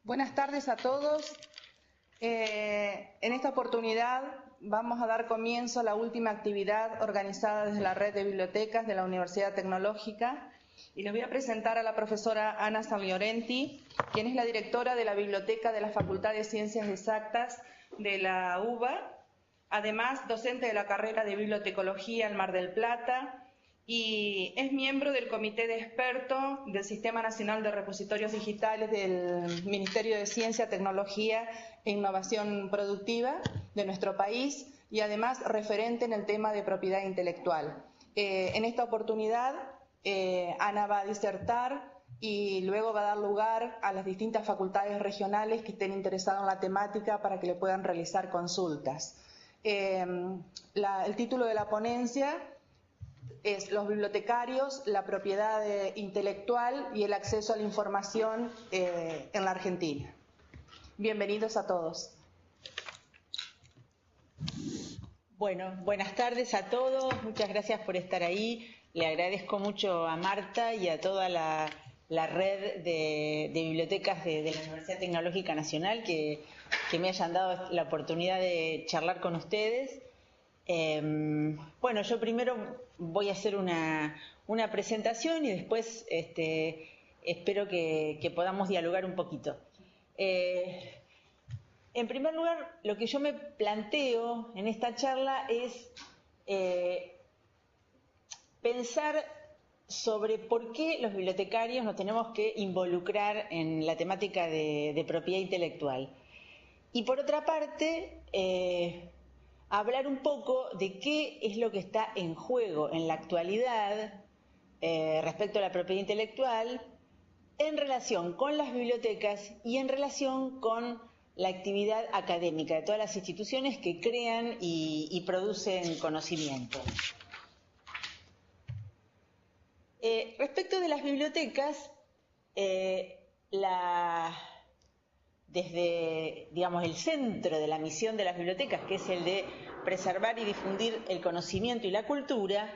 Buenas tardes a todos. En esta oportunidad vamos a dar comienzo a la última actividad organizada desde la Red de Bibliotecas de la Universidad Tecnológica y les voy a presentar a la profesora Ana Sanlliorenti, quien es la directora de la Biblioteca de la Facultad de Ciencias Exactas de la UBA, además docente de la carrera de Bibliotecología en Mar del Plata y es miembro del Comité de Expertos del Sistema Nacional de Repositorios Digitales del Ministerio de Ciencia, Tecnología e Innovación Productiva de nuestro país y además referente en el tema de propiedad intelectual. En esta oportunidad, Ana va a disertar y luego va a dar lugar a las distintas facultades regionales que estén interesadas en la temática para que le puedan realizar consultas. El título de la ponencia es Los bibliotecarios, la propiedad intelectual y el acceso a la información en la Argentina. Bienvenidos a todos. Bueno, buenas tardes a todos, muchas gracias por estar ahí. Le agradezco mucho a Marta y a toda la red de bibliotecas de la Universidad Tecnológica Nacional que me hayan dado la oportunidad de charlar con ustedes. Bueno, yo primero voy a hacer una presentación y después espero que podamos dialogar un poquito. En primer lugar, lo que yo me planteo en esta charla es pensar sobre por qué los bibliotecarios nos tenemos que involucrar en la temática de propiedad intelectual. Y por otra parte, hablar un poco de qué es lo que está en juego en la actualidad respecto a la propiedad intelectual en relación con las bibliotecas y en relación con la actividad académica de todas las instituciones que crean y producen conocimiento. Respecto de las bibliotecas, desde, digamos, el centro de la misión de las bibliotecas, que es el de preservar y difundir el conocimiento y la cultura,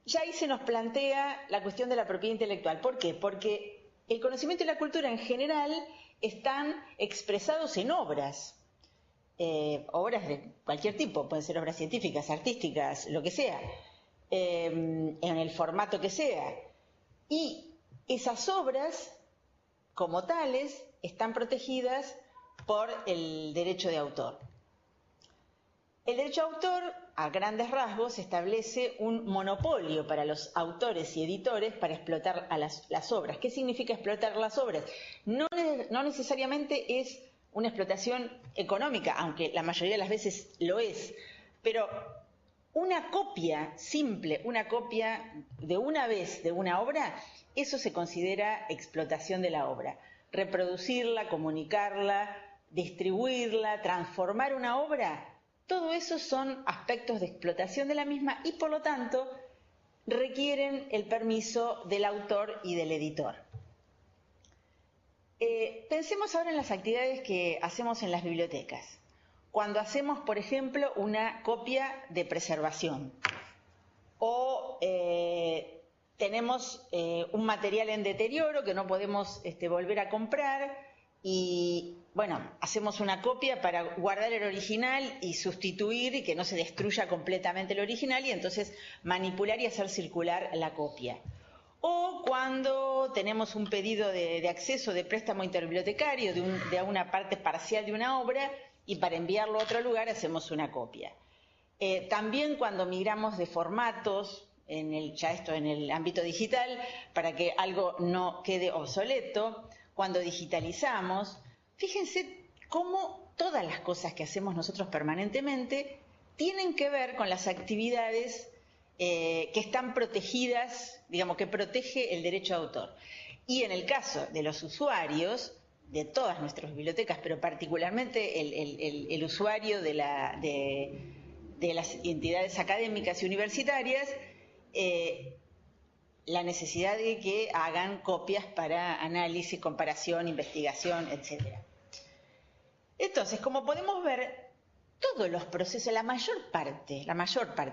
ya ahí se nos plantea la cuestión de la propiedad intelectual. ¿Por qué? Porque el conocimiento y la cultura en general están expresados en obras, obras de cualquier tipo, pueden ser obras científicas, artísticas, lo que sea, en el formato que sea. Y esas obras, como tales, están protegidas por el derecho de autor. El derecho de autor, a grandes rasgos, establece un monopolio para los autores y editores para explotar a las obras. ¿Qué significa explotar las obras? No necesariamente es una explotación económica, aunque la mayoría de las veces lo es, pero una copia simple, una copia de una vez de una obra, eso se considera explotación de la obra. Reproducirla, comunicarla, distribuirla, transformar una obra, todo eso son aspectos de explotación de la misma y por lo tanto requieren el permiso del autor y del editor. Pensemos ahora en las actividades que hacemos en las bibliotecas. Cuando hacemos, por ejemplo, una copia de preservación o tenemos un material en deterioro que no podemos volver a comprar y, bueno, hacemos una copia para guardar el original y sustituir y que no se destruya completamente el original y entonces manipular y hacer circular la copia. O cuando tenemos un pedido de acceso de préstamo interbibliotecario de una parte parcial de una obra y para enviarlo a otro lugar hacemos una copia. También cuando migramos de formatos, ya esto en el ámbito digital, para que algo no quede obsoleto, cuando digitalizamos, fíjense cómo todas las cosas que hacemos nosotros permanentemente tienen que ver con las actividades que están protegidas, digamos, que protege el derecho de autor. Y en el caso de los usuarios, de todas nuestras bibliotecas, pero particularmente el usuario de las entidades académicas y universitarias, la necesidad de que hagan copias para análisis, comparación, investigación, etc. Entonces, como podemos ver, todos los procesos, la mayor parte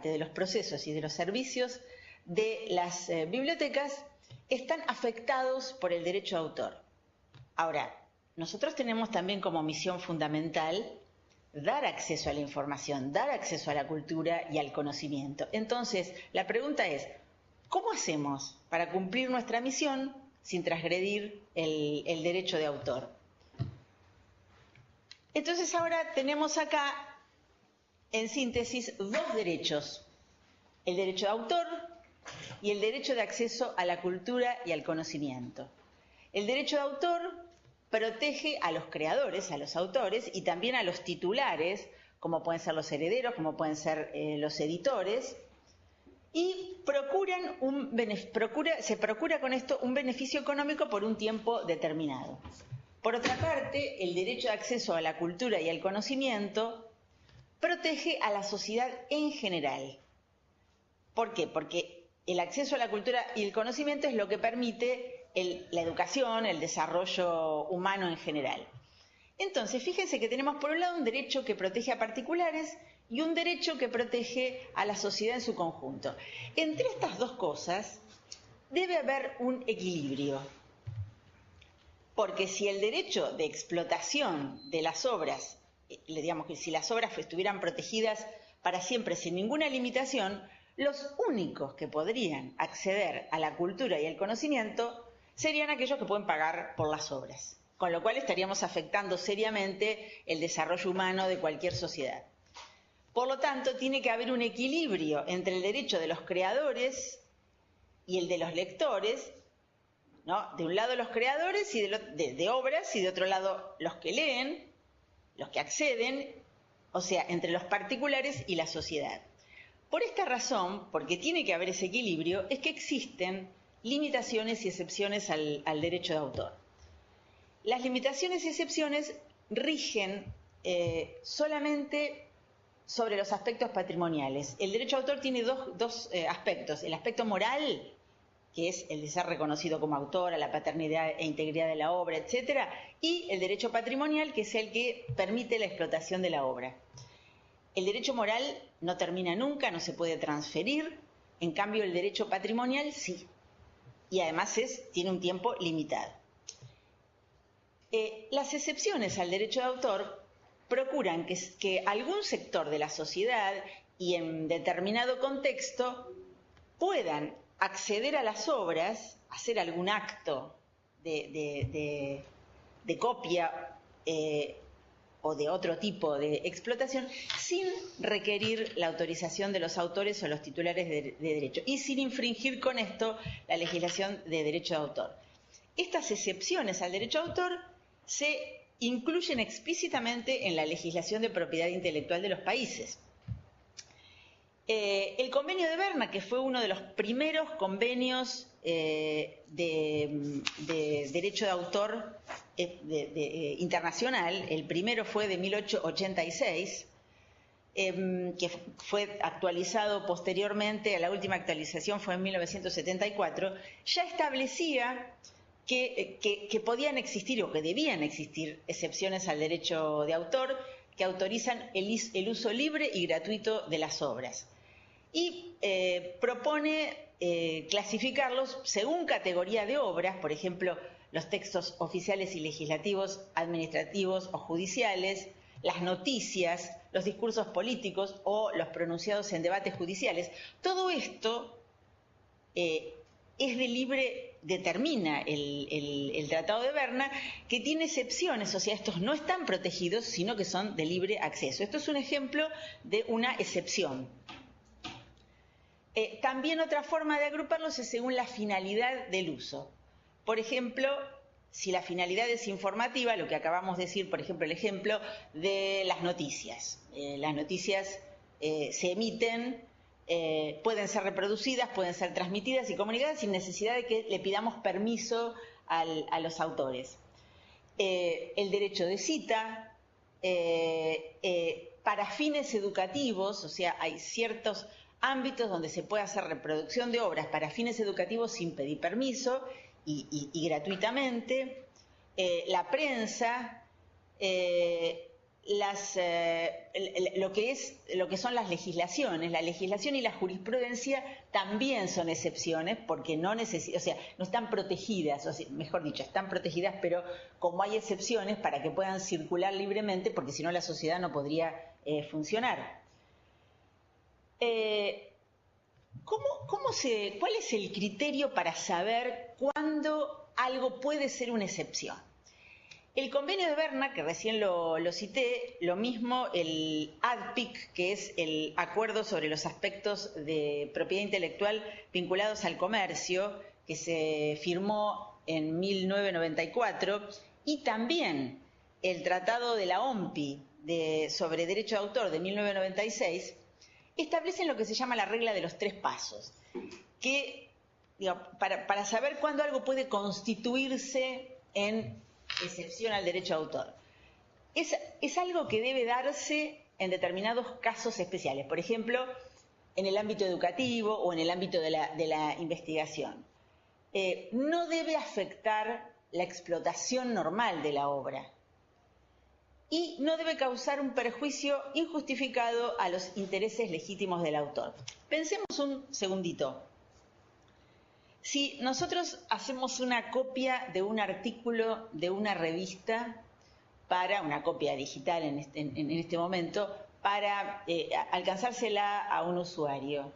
de los procesos y de los servicios de las bibliotecas están afectados por el derecho de autor. Ahora, nosotros tenemos también como misión fundamental dar acceso a la información, dar acceso a la cultura y al conocimiento. Entonces, la pregunta es, ¿cómo hacemos para cumplir nuestra misión sin transgredir el derecho de autor? Entonces, ahora tenemos acá, en síntesis, dos derechos: el derecho de autor y el derecho de acceso a la cultura y al conocimiento. El derecho de autor protege a los creadores, a los autores, y también a los titulares, como pueden ser los herederos, como pueden ser los editores, y se procura con esto un beneficio económico por un tiempo determinado. Por otra parte, el derecho de acceso a la cultura y al conocimiento protege a la sociedad en general. ¿Por qué? Porque el acceso a la cultura y el conocimiento es lo que permite la educación, el desarrollo humano en general. Entonces, fíjense que tenemos por un lado un derecho que protege a particulares y un derecho que protege a la sociedad en su conjunto. Entre estas dos cosas debe haber un equilibrio, porque si el derecho de explotación de las obras, digamos que si las obras estuvieran protegidas para siempre sin ninguna limitación, los únicos que podrían acceder a la cultura y al conocimiento serían aquellos que pueden pagar por las obras, con lo cual estaríamos afectando seriamente el desarrollo humano de cualquier sociedad. Por lo tanto, tiene que haber un equilibrio entre el derecho de los creadores y el de los lectores, ¿no? De un lado los creadores de obras y de otro lado los que leen, los que acceden, o sea, entre los particulares y la sociedad. Por esta razón, porque tiene que haber ese equilibrio, es que existen limitaciones y excepciones al derecho de autor. Las limitaciones y excepciones rigen solamente sobre los aspectos patrimoniales. El derecho de autor tiene dos aspectos: el aspecto moral, que es el de ser reconocido como autor, a la paternidad e integridad de la obra, etcétera, y el derecho patrimonial, que es el que permite la explotación de la obra. El derecho moral no termina nunca, no se puede transferir, en cambio el derecho patrimonial sí, y además tiene un tiempo limitado. Las excepciones al derecho de autor procuran que algún sector de la sociedad y en determinado contexto puedan acceder a las obras, hacer algún acto de copia o de otro tipo de explotación sin requerir la autorización de los autores o los titulares de derecho y sin infringir con esto la legislación de derecho de autor. Estas excepciones al derecho de autor se incluyen explícitamente en la legislación de propiedad intelectual de los países. El convenio de Berna, que fue uno de los primeros convenios de derecho de autor internacional, el primero fue de 1886, que fue actualizado posteriormente, a la última actualización fue en 1974, ya establecía que podían existir o que debían existir excepciones al derecho de autor que autorizan el uso libre y gratuito de las obras. Y propone clasificarlos según categoría de obras, por ejemplo, los textos oficiales y legislativos, administrativos o judiciales, las noticias, los discursos políticos o los pronunciados en debates judiciales. Todo esto determina el Tratado de Berna, que tiene excepciones, o sea, estos no están protegidos, sino que son de libre acceso. Esto es un ejemplo de una excepción. También otra forma de agruparlos es según la finalidad del uso. Por ejemplo, si la finalidad es informativa, lo que acabamos de decir, por ejemplo, el ejemplo de las noticias. Las noticias se emiten, pueden ser reproducidas, pueden ser transmitidas y comunicadas sin necesidad de que le pidamos permiso a los autores. El derecho de cita, para fines educativos, o sea, hay ciertos ámbitos donde se puede hacer reproducción de obras para fines educativos sin pedir permiso y gratuitamente. La prensa, lo que son las legislaciones. La legislación y la jurisprudencia también son excepciones porque no están protegidas, o sea, mejor dicho, están protegidas, pero como hay excepciones para que puedan circular libremente, porque si no la sociedad no podría funcionar. ¿Cuál es el criterio para saber cuándo algo puede ser una excepción? El convenio de Berna, que recién lo cité, lo mismo el ADPIC, que es el Acuerdo sobre los Aspectos de Propiedad Intelectual vinculados al comercio, que se firmó en 1994, y también el Tratado de la OMPI sobre Derecho de Autor de 1996, establecen lo que se llama la regla de los 3 pasos, que para saber cuándo algo puede constituirse en excepción al derecho de autor. Es algo que debe darse en determinados casos especiales, por ejemplo, en el ámbito educativo o en el ámbito de la investigación. No debe afectar la explotación normal de la obra y no debe causar un perjuicio injustificado a los intereses legítimos del autor. Pensemos un segundito. Si nosotros hacemos una copia de un artículo de una revista, para una copia digital en este momento, para alcanzársela a un usuario,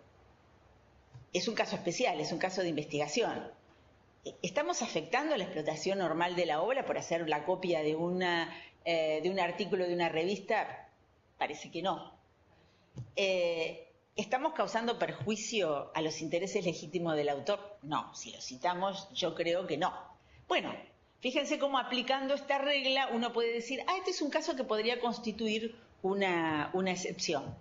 es un caso especial, es un caso de investigación. ¿Estamos afectando la explotación normal de la obra por hacer la copia de un artículo de una revista? Parece que no. ¿Estamos causando perjuicio a los intereses legítimos del autor? No, si lo citamos yo creo que no. Bueno, fíjense cómo aplicando esta regla uno puede decir, este es un caso que podría constituir una excepción.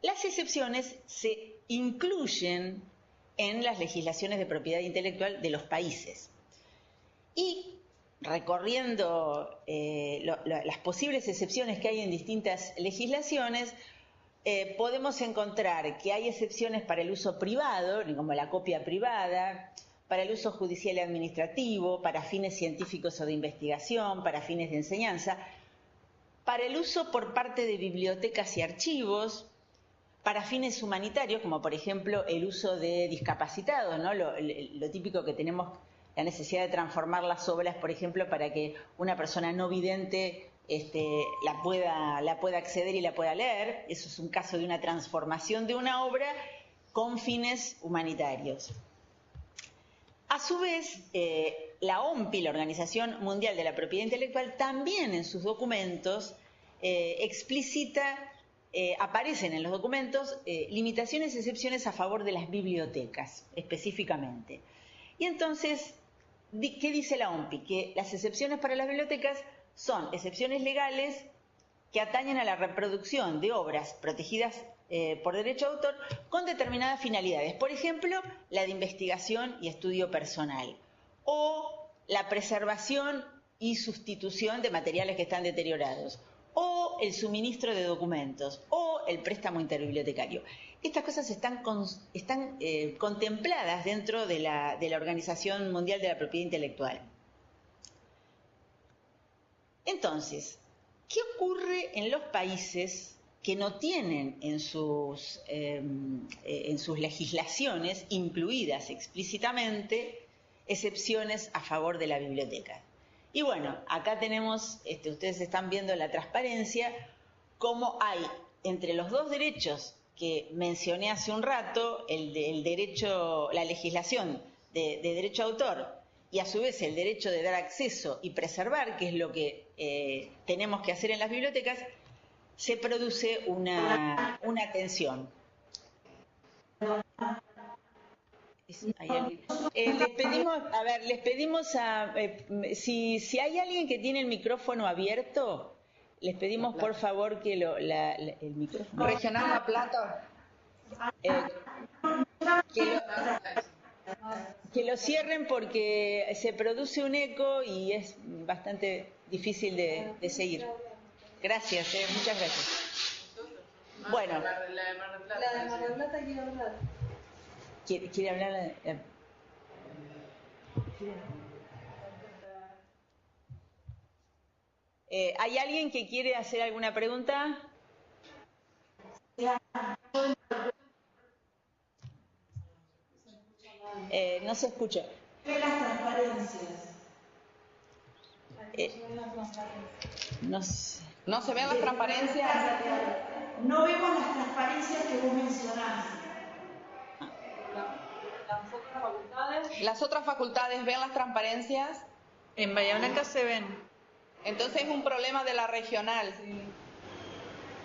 Las excepciones se incluyen en las legislaciones de propiedad intelectual de los países. Y recorriendo las posibles excepciones que hay en distintas legislaciones, podemos encontrar que hay excepciones para el uso privado, como la copia privada, para el uso judicial y administrativo, para fines científicos o de investigación, para fines de enseñanza, para el uso por parte de bibliotecas y archivos, para fines humanitarios, como por ejemplo el uso de discapacitados, ¿no? Lo típico que tenemos la necesidad de transformar las obras, por ejemplo, para que una persona no vidente la pueda acceder y la pueda leer. Eso es un caso de una transformación de una obra con fines humanitarios. A su vez, la OMPI, la Organización Mundial de la Propiedad Intelectual, también en sus documentos aparecen en los documentos limitaciones y excepciones a favor de las bibliotecas, específicamente. Y entonces, ¿qué dice la OMPI? Que las excepciones para las bibliotecas son excepciones legales que atañen a la reproducción de obras protegidas por derecho de autor con determinadas finalidades. Por ejemplo, la de investigación y estudio personal, o la preservación y sustitución de materiales que están deteriorados, o el suministro de documentos, o el préstamo interbibliotecario. Estas cosas están contempladas dentro de la Organización Mundial de la Propiedad Intelectual. Entonces, ¿qué ocurre en los países que no tienen en sus legislaciones incluidas explícitamente excepciones a favor de la biblioteca? Y bueno, acá tenemos, ustedes están viendo la transparencia, cómo hay entre los dos derechos que mencioné hace un rato, la legislación de derecho de autor, y a su vez el derecho de dar acceso y preservar, que es lo que tenemos que hacer en las bibliotecas, se produce una tensión. Les pedimos si hay alguien que tiene el micrófono abierto, les pedimos por favor que el micrófono... Regional La Plata. Que lo cierren porque se produce un eco y es bastante difícil de seguir. Gracias, muchas gracias. Bueno. La de Mar del Plata quiere hablar. ¿Quiere hablar? ¿Hay alguien que quiere hacer alguna pregunta? No se escucha. ¿Qué las transparencias? ¿No se ven las transparencias? No vemos las transparencias que vos mencionás. ¿Las otras facultades ven las transparencias? En Bahía Blanca se ven. Entonces es un problema de la regional.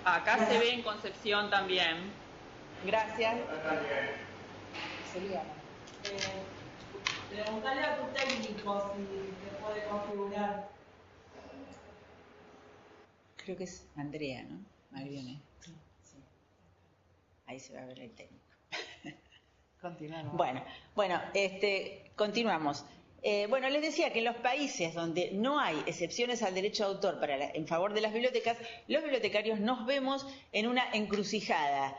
Acá se ve en Concepción también. Gracias. Preguntale a tu técnico si se puede configurar. Creo que es Andrea, ¿no? Malvione. Sí. Ahí se va a ver el técnico. Continuamos. Bueno, continuamos. Bueno, les decía que en los países donde no hay excepciones al derecho de autor en favor de las bibliotecas, los bibliotecarios nos vemos en una encrucijada.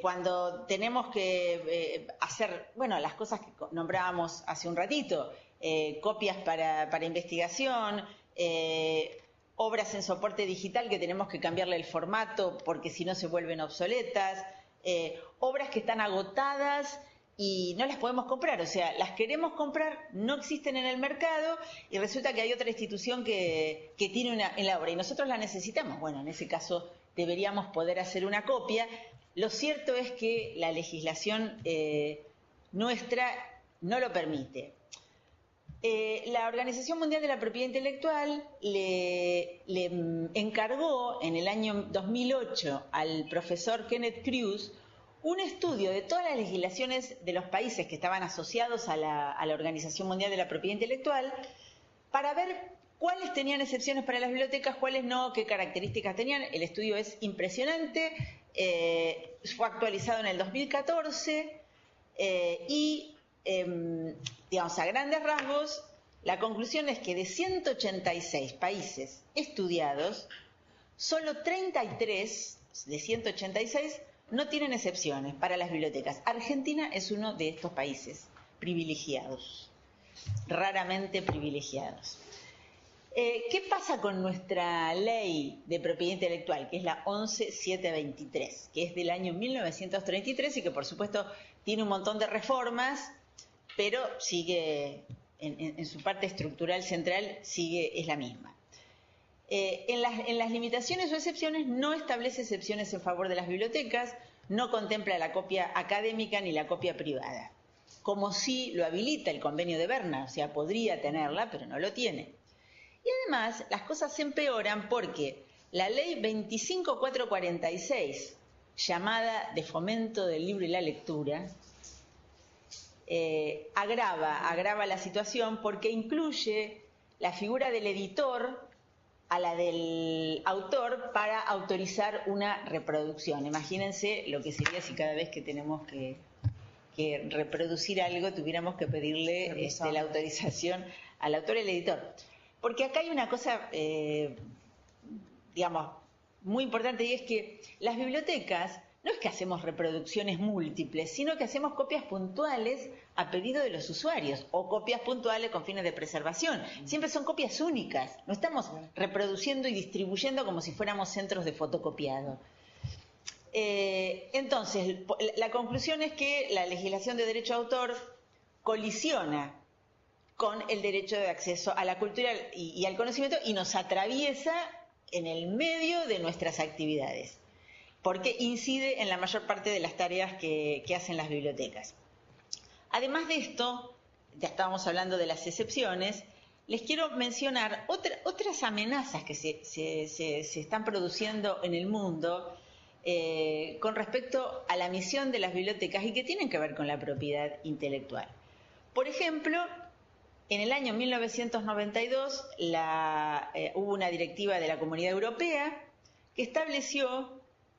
Cuando tenemos que hacer, las cosas que nombrábamos hace un ratito, copias para investigación, obras en soporte digital que tenemos que cambiarle el formato porque si no se vuelven obsoletas, obras que están agotadas y no las podemos comprar, o sea, las queremos comprar, no existen en el mercado y resulta que hay otra institución que tiene una en la obra y nosotros la necesitamos. Bueno, en ese caso deberíamos poder hacer una copia. Lo cierto es que la legislación nuestra no lo permite. La Organización Mundial de la Propiedad Intelectual le encargó en el año 2008 al profesor Kenneth Kruse un estudio de todas las legislaciones de los países que estaban asociados a la Organización Mundial de la Propiedad Intelectual para ver cuáles tenían excepciones para las bibliotecas, cuáles no, qué características tenían. El estudio es impresionante, fue actualizado en el 2014 digamos, a grandes rasgos, la conclusión es que de 186 países estudiados, solo 33 de 186 no tienen excepciones para las bibliotecas. Argentina es uno de estos países privilegiados, raramente privilegiados. ¿Qué pasa con nuestra ley de propiedad intelectual, que es la 11723, que es del año 1933 y que por supuesto tiene un montón de reformas, pero sigue, en su parte estructural central, es la misma? En las limitaciones o excepciones no establece excepciones en favor de las bibliotecas, no contempla la copia académica ni la copia privada, como sí lo habilita el convenio de Berna, o sea, podría tenerla, pero no lo tiene. Y además, las cosas se empeoran porque la ley 25446, llamada de fomento del libro y la lectura, agrava la situación porque incluye la figura del editor a la del autor para autorizar una reproducción. Imagínense lo que sería si cada vez que tenemos que reproducir algo tuviéramos que pedirle la autorización al autor y al editor. Porque acá hay una cosa, digamos, muy importante, y es que las bibliotecas no es que hacemos reproducciones múltiples, sino que hacemos copias puntuales a pedido de los usuarios o copias puntuales con fines de preservación. Siempre son copias únicas, no estamos reproduciendo y distribuyendo como si fuéramos centros de fotocopiado. Entonces, la conclusión es que la legislación de derecho de autor colisiona con el derecho de acceso a la cultura y al conocimiento y nos atraviesa en el medio de nuestras actividades, porque incide en la mayor parte de las tareas que hacen las bibliotecas. Además de esto, ya estábamos hablando de las excepciones, les quiero mencionar otras amenazas que se están produciendo en el mundo con respecto a la misión de las bibliotecas y que tienen que ver con la propiedad intelectual. Por ejemplo, en el año 1992 hubo una directiva de la Comunidad Europea que estableció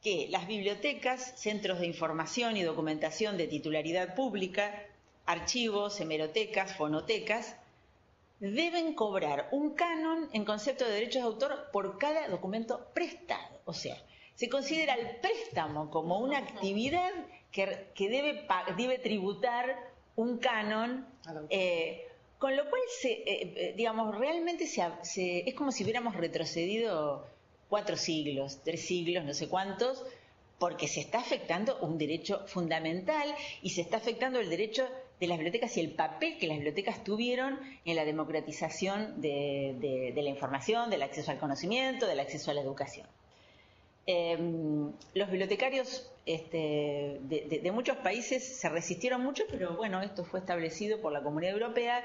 que las bibliotecas, centros de información y documentación de titularidad pública, archivos, hemerotecas, fonotecas, deben cobrar un canon en concepto de derechos de autor por cada documento prestado. O sea, se considera el préstamo como una actividad que debe tributar un canon Con lo cual, digamos, realmente es como si hubiéramos retrocedido 4 siglos, 3 siglos, no sé cuántos, porque se está afectando un derecho fundamental y se está afectando el derecho de las bibliotecas y el papel que las bibliotecas tuvieron en la democratización de la información, del acceso al conocimiento, del acceso a la educación. Los bibliotecarios de muchos países se resistieron mucho, pero bueno, esto fue establecido por la Comunidad Europea.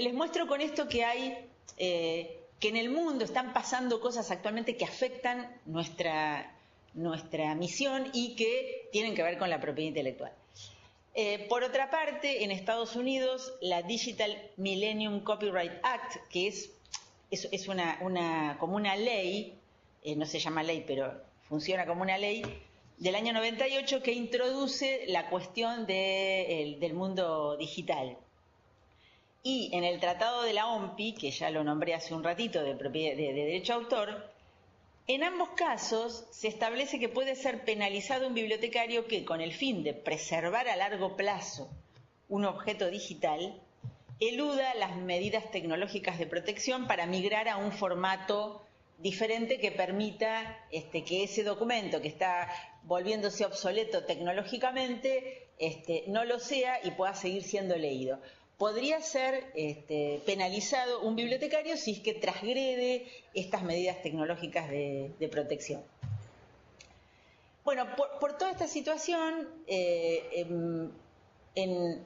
Les muestro con esto que hay, que en el mundo están pasando cosas actualmente que afectan nuestra misión y que tienen que ver con la propiedad intelectual. Por otra parte, en Estados Unidos, la Digital Millennium Copyright Act, que es como una ley, no se llama ley, pero funciona como una ley, del año 98 que introduce la cuestión del mundo digital. Y en el Tratado de la OMPI, que ya lo nombré hace un ratito, de derecho a autor, en ambos casos se establece que puede ser penalizado un bibliotecario que, con el fin de preservar a largo plazo un objeto digital, eluda las medidas tecnológicas de protección para migrar a un formato diferente que permita que ese documento que está volviéndose obsoleto tecnológicamente no lo sea y pueda seguir siendo leído. Podría ser penalizado un bibliotecario si es que transgrede estas medidas tecnológicas de protección. Bueno, por toda esta situación,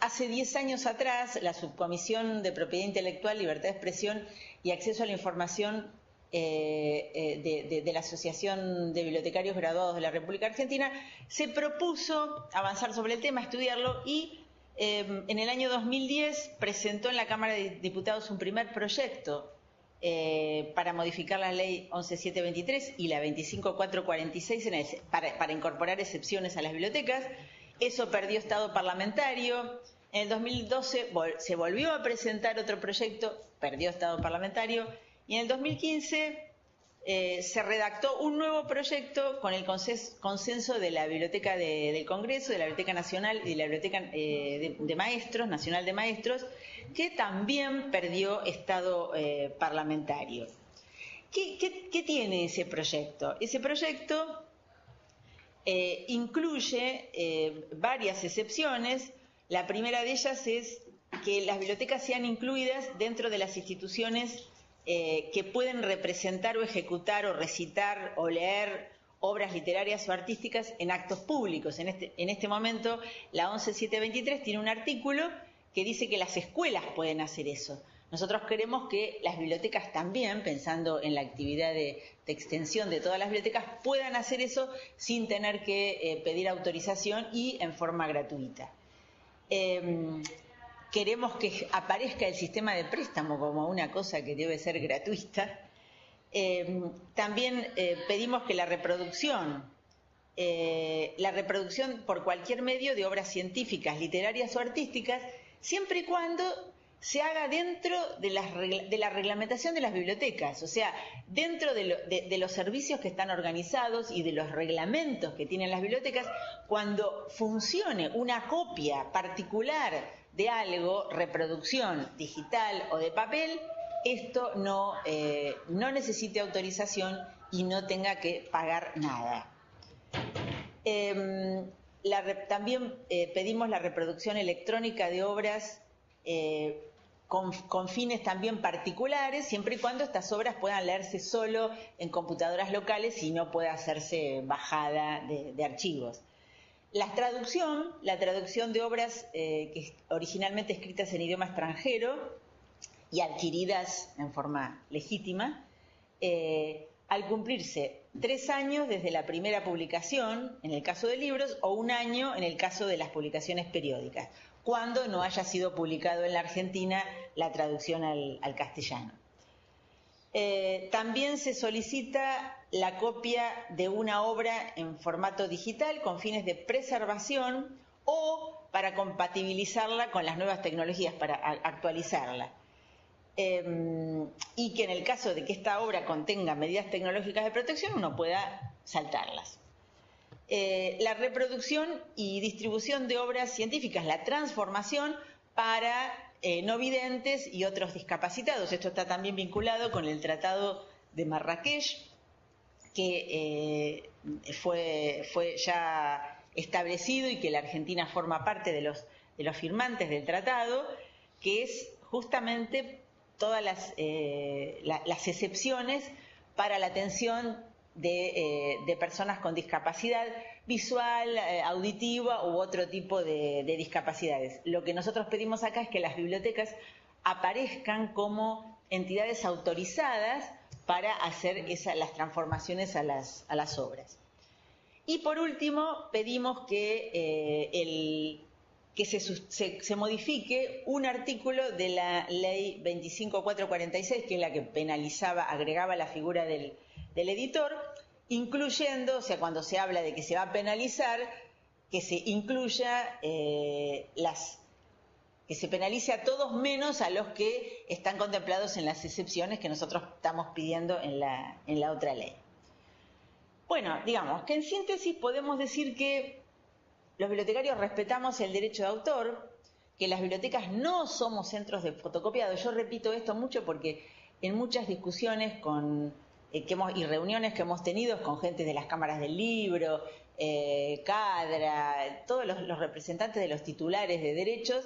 hace 10 años atrás, la Subcomisión de Propiedad Intelectual, Libertad de Expresión y Acceso a la Información de la Asociación de Bibliotecarios Graduados de la República Argentina, se propuso avanzar sobre el tema, estudiarlo, y en el año 2010 presentó en la Cámara de Diputados un primer proyecto para modificar la ley 11.723 y la 25.446 para incorporar excepciones a las bibliotecas. Eso perdió estado parlamentario. En el 2012 se volvió a presentar otro proyecto, perdió estado parlamentario, y en el 2015 se redactó un nuevo proyecto con el consenso de la Biblioteca del Congreso, de la Biblioteca Nacional y de la Biblioteca de Maestros, Nacional de Maestros, que también perdió estado parlamentario. ¿Qué tiene ese proyecto? Ese proyecto incluye varias excepciones. La primera de ellas es que las bibliotecas sean incluidas dentro de las instituciones que pueden representar o ejecutar o recitar o leer obras literarias o artísticas en actos públicos. En este momento, la 11.723 tiene un artículo que dice que las escuelas pueden hacer eso. Nosotros queremos que las bibliotecas también, pensando en la actividad de extensión de todas las bibliotecas, puedan hacer eso sin tener que pedir autorización y en forma gratuita. Queremos que aparezca el sistema de préstamo como una cosa que debe ser gratuita. También pedimos que la reproducción por cualquier medio de obras científicas, literarias o artísticas, siempre y cuando se haga dentro de la reglamentación de las bibliotecas, o sea, dentro de los servicios que están organizados y de los reglamentos que tienen las bibliotecas. Cuando funcione una copia particular de algo, reproducción digital o de papel, esto no necesite autorización y no tenga que pagar nada. También pedimos la reproducción electrónica de obras con fines también particulares, siempre y cuando estas obras puedan leerse solo en computadoras locales y no pueda hacerse bajada de archivos. La traducción de obras originalmente escritas en idioma extranjero y adquiridas en forma legítima, al cumplirse 3 años desde la primera publicación, en el caso de libros, o 1 año en el caso de las publicaciones periódicas, cuando no haya sido publicado en la Argentina la traducción al castellano. También se solicita la copia de una obra en formato digital con fines de preservación o para compatibilizarla con las nuevas tecnologías, para actualizarla. Y que en el caso de que esta obra contenga medidas tecnológicas de protección, uno pueda saltarlas. La reproducción y distribución de obras científicas, la transformación para no videntes y otros discapacitados. Esto está también vinculado con el Tratado de Marrakech, que fue ya establecido y que la Argentina forma parte de los firmantes del tratado, que es justamente todas las excepciones para la atención de personas con discapacidad visual, auditiva u otro tipo de discapacidades. Lo que nosotros pedimos acá es que las bibliotecas aparezcan como entidades autorizadas para hacer las transformaciones a las obras. Y por último, pedimos que se modifique un artículo de la Ley 25446, que es la que agregaba la figura del editor, incluyendo, o sea, cuando se habla de que se va a penalizar, que se incluya que se penalice a todos menos a los que están contemplados en las excepciones que nosotros estamos pidiendo en la otra ley. Bueno, digamos que en síntesis podemos decir que los bibliotecarios respetamos el derecho de autor, que las bibliotecas no somos centros de fotocopiado. Yo repito esto mucho porque en muchas discusiones y reuniones que hemos tenido con gente de las cámaras del libro, CADRA, todos los representantes de los titulares de derechos,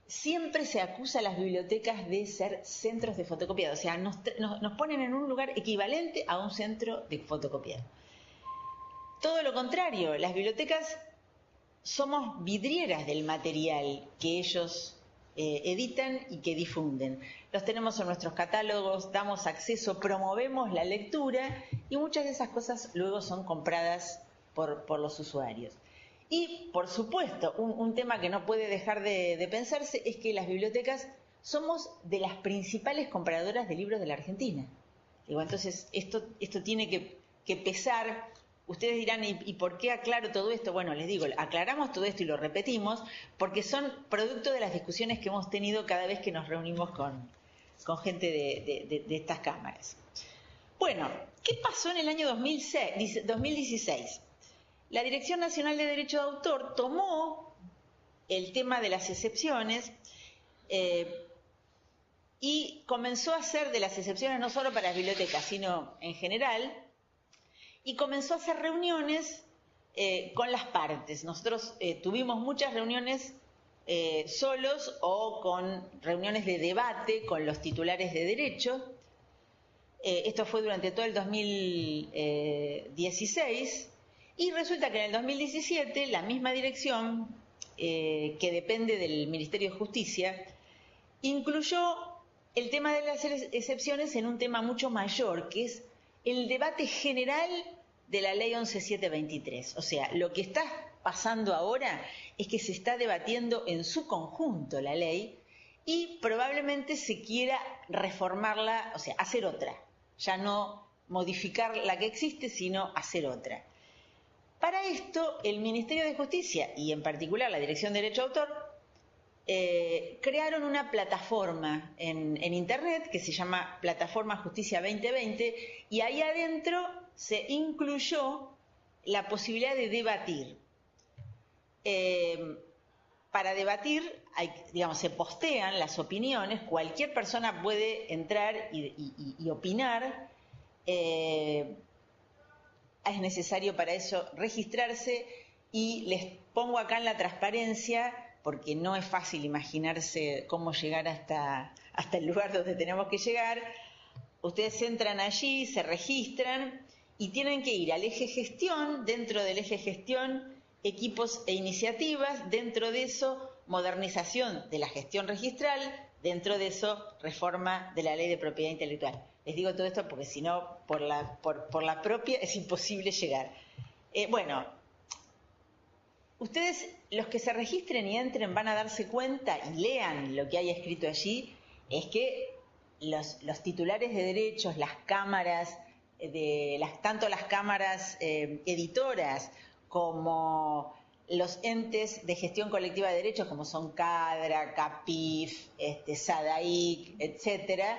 siempre se acusa a las bibliotecas de ser centros de fotocopiado. O sea, nos ponen en un lugar equivalente a un centro de fotocopiado. Todo lo contrario, las bibliotecas somos vidrieras del material que ellos editan y que difunden. Los tenemos en nuestros catálogos, damos acceso, promovemos la lectura y muchas de esas cosas luego son compradas por los usuarios. Y, por supuesto, un tema que no puede dejar de pensarse es que las bibliotecas somos de las principales compradoras de libros de la Argentina. Digo, entonces, esto tiene que pesar. Ustedes dirán, ¿y por qué aclaro todo esto? Bueno, les digo, aclaramos todo esto y lo repetimos porque son producto de las discusiones que hemos tenido cada vez que nos reunimos con gente de estas cámaras. Bueno, ¿qué pasó en el año 2016? La Dirección Nacional de Derecho de Autor tomó el tema de las excepciones y comenzó a hacer de las excepciones no solo para las bibliotecas, sino en general, y comenzó a hacer reuniones con las partes. Nosotros tuvimos muchas reuniones solos o con reuniones de debate con los titulares de derecho. Esto fue durante todo el 2016 y resulta que en el 2017 la misma dirección, que depende del Ministerio de Justicia, incluyó el tema de las excepciones en un tema mucho mayor, que es el debate general de la Ley 11.723. O sea, lo que está pasando ahora es que se está debatiendo en su conjunto la ley y probablemente se quiera reformarla, o sea, hacer otra. Ya no modificar la que existe, sino hacer otra. Para esto, el Ministerio de Justicia, y en particular la Dirección de Derecho de Autor, crearon una plataforma en Internet que se llama Plataforma Justicia 2020 y ahí adentro se incluyó la posibilidad de debatir. Para debatir, se postean las opiniones, cualquier persona puede entrar y opinar. Es necesario para eso registrarse y les pongo acá en la transparencia, porque no es fácil imaginarse cómo llegar hasta el lugar donde tenemos que llegar. Ustedes entran allí, se registran y tienen que ir al eje gestión, dentro del eje gestión, equipos e iniciativas, dentro de eso, modernización de la gestión registral, dentro de eso, reforma de la ley de propiedad intelectual. Les digo todo esto porque si no, por la propia es imposible llegar. Bueno, ustedes, los que se registren y entren, van a darse cuenta y lean lo que hay escrito allí, es que los titulares de derechos, las cámaras, tanto las cámaras editoras como los entes de gestión colectiva de derechos, como son CADRA, CAPIF, SADAIC, etcétera,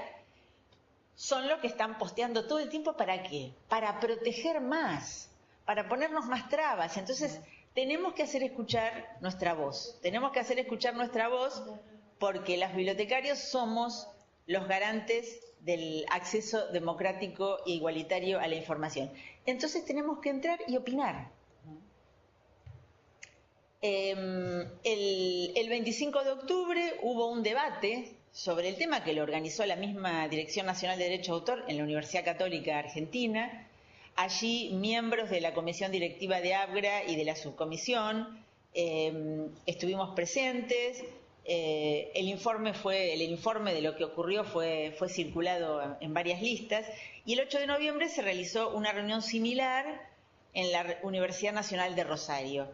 son los que están posteando todo el tiempo. ¿Para qué? Para proteger más, para ponernos más trabas. Entonces, tenemos que hacer escuchar nuestra voz. Tenemos que hacer escuchar nuestra voz porque los bibliotecarios somos los garantes del acceso democrático e igualitario a la información. Entonces tenemos que entrar y opinar. El 25 de octubre hubo un debate sobre el tema que lo organizó la misma Dirección Nacional de Derecho de Autor en la Universidad Católica Argentina. Allí miembros de la comisión directiva de ABGRA y de la subcomisión estuvimos presentes. El informe de lo que ocurrió fue circulado en varias listas, y el 8 de noviembre se realizó una reunión similar en la Universidad Nacional de Rosario,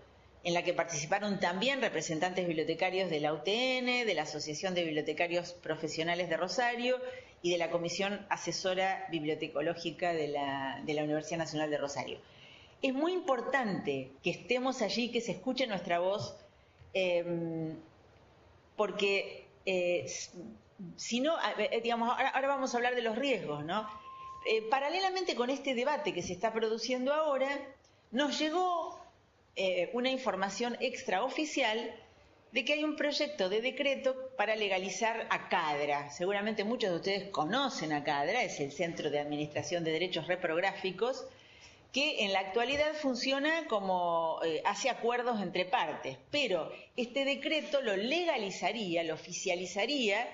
en la que participaron también representantes bibliotecarios de la UTN, de la Asociación de Bibliotecarios Profesionales de Rosario y de la Comisión Asesora Bibliotecológica de la Universidad Nacional de Rosario. Es muy importante que estemos allí, que se escuche nuestra voz, porque si no, digamos, ahora vamos a hablar de los riesgos, ¿no? Paralelamente con este debate que se está produciendo ahora, nos llegó una información extraoficial de que hay un proyecto de decreto para legalizar a CADRA. Seguramente muchos de ustedes conocen a CADRA, es el Centro de Administración de Derechos Reprográficos, que en la actualidad funciona como hace acuerdos entre partes, pero este decreto lo legalizaría, lo oficializaría,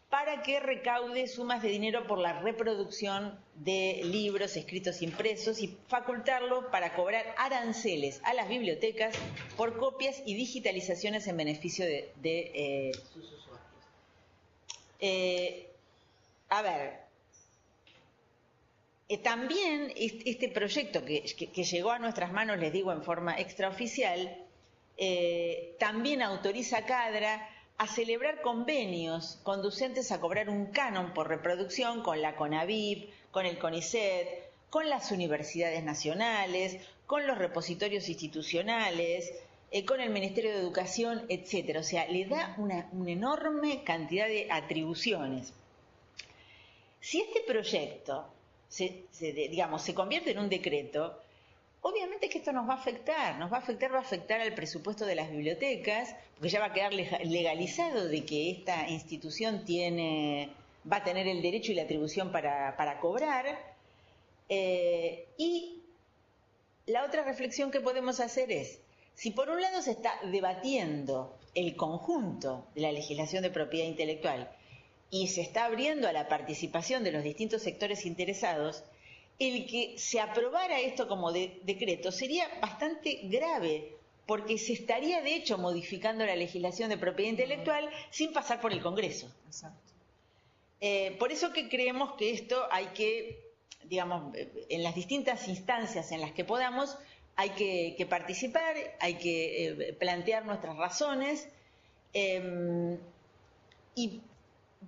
para que recaude sumas de dinero por la reproducción de libros escritos impresos y facultarlo para cobrar aranceles a las bibliotecas por copias y digitalizaciones en beneficio de sus usuarios. A ver, también este proyecto que llegó a nuestras manos, les digo, en forma extraoficial, también autoriza a CADRA a celebrar convenios conducentes a cobrar un canon por reproducción con la CONAVIP, con el CONICET, con las universidades nacionales, con los repositorios institucionales, con el Ministerio de Educación, etcétera. O sea, le da una enorme cantidad de atribuciones. Si este proyecto se convierte en un decreto, obviamente que esto nos va a afectar al presupuesto de las bibliotecas, porque ya va a quedar legalizado de que esta institución va a tener el derecho y la atribución para cobrar. Y la otra reflexión que podemos hacer es, si por un lado se está debatiendo el conjunto de la legislación de propiedad intelectual y se está abriendo a la participación de los distintos sectores interesados, el que se aprobara esto como decreto sería bastante grave, porque se estaría de hecho modificando la legislación de propiedad intelectual sin pasar por el Congreso. Exacto. Por eso que creemos que esto hay que, digamos, en las distintas instancias en las que podamos, hay que participar, hay que plantear nuestras razones, y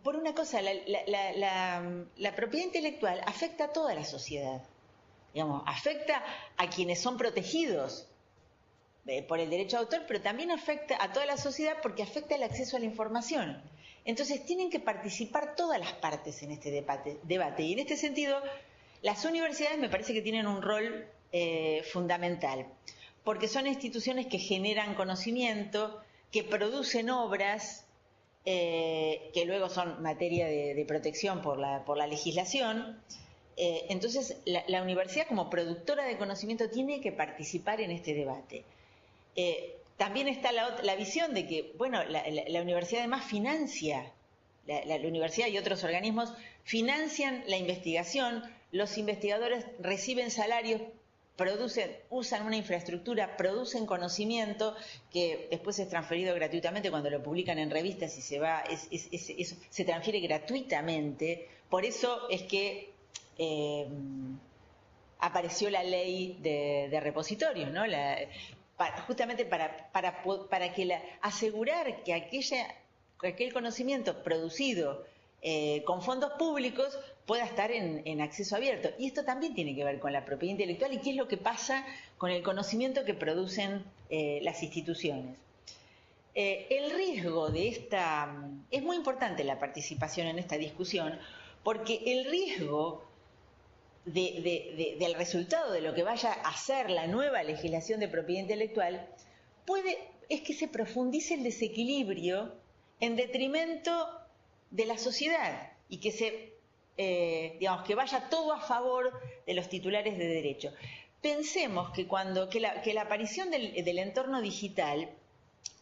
por una cosa, la propiedad intelectual afecta a toda la sociedad, digamos, afecta a quienes son protegidos por el derecho de autor, pero también afecta a toda la sociedad porque afecta el acceso a la información. Entonces tienen que participar todas las partes en este debate. Y en este sentido, las universidades me parece que tienen un rol fundamental, porque son instituciones que generan conocimiento, que producen obras, que luego son materia de protección por la legislación. Entonces, la universidad como productora de conocimiento tiene que participar en este debate. También está la visión de que, bueno, la universidad además financia, la universidad y otros organismos financian la investigación, los investigadores reciben salarios, usan una infraestructura, producen conocimiento que después es transferido gratuitamente cuando lo publican en revistas y se transfiere gratuitamente. Por eso es que apareció la ley de repositorios, ¿no? Justamente para asegurar que aquel conocimiento producido con fondos públicos pueda estar en acceso abierto. Y esto también tiene que ver con la propiedad intelectual y qué es lo que pasa con el conocimiento que producen las instituciones. El riesgo de es muy importante la participación en esta discusión, porque el riesgo del resultado de lo que vaya a ser la nueva legislación de propiedad intelectual es que se profundice el desequilibrio en detrimento de la sociedad y que digamos, que vaya todo a favor de los titulares de derecho. Pensemos que la aparición del entorno digital,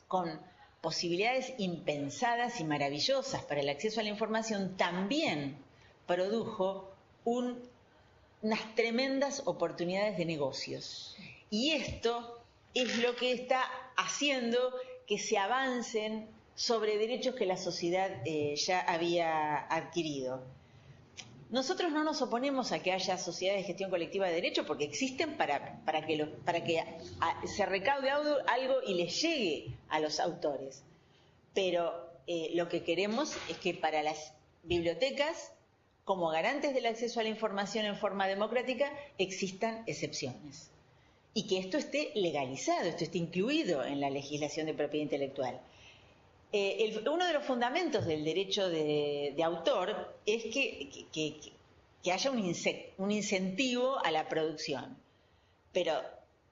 con posibilidades impensadas y maravillosas para el acceso a la información, también produjo unas tremendas oportunidades de negocios. Y esto es lo que está haciendo que se avancen sobre derechos que la sociedad ya había adquirido. Nosotros no nos oponemos a que haya sociedades de gestión colectiva de derechos porque existen para que se recaude algo y les llegue a los autores. Pero lo que queremos es que para las bibliotecas, como garantes del acceso a la información en forma democrática, existan excepciones. Y que esto esté legalizado, esto esté incluido en la legislación de propiedad intelectual. Uno de los fundamentos del derecho de autor es que haya un incentivo a la producción. Pero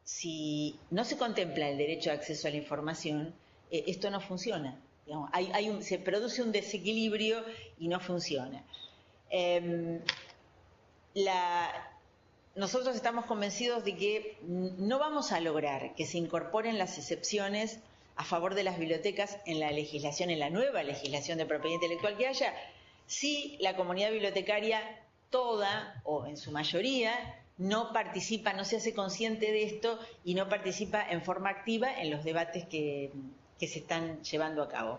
si no se contempla el derecho de acceso a la información, esto no funciona. Digamos, se produce un desequilibrio y no funciona. Nosotros estamos convencidos de que no vamos a lograr que se incorporen las excepciones a favor de las bibliotecas en la legislación, en la nueva legislación de propiedad intelectual que haya, si la comunidad bibliotecaria toda o en su mayoría no participa, no se hace consciente de esto y no participa en forma activa en los debates que se están llevando a cabo.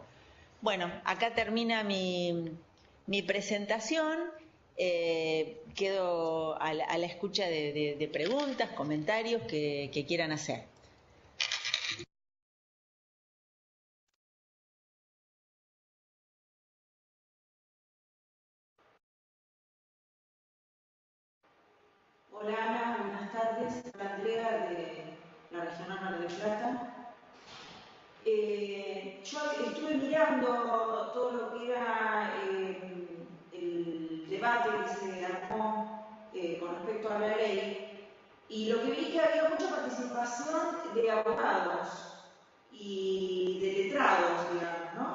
Bueno, acá termina mi presentación. Quedo a la escucha de preguntas, comentarios que quieran hacer. Hola Ana, buenas tardes. Soy Andrea de la Regional Mar del Plata. Yo estuve mirando todo lo que era el debate que se armó con respecto a la ley y lo que vi es que había mucha participación de abogados y de letrados, digamos, ¿no?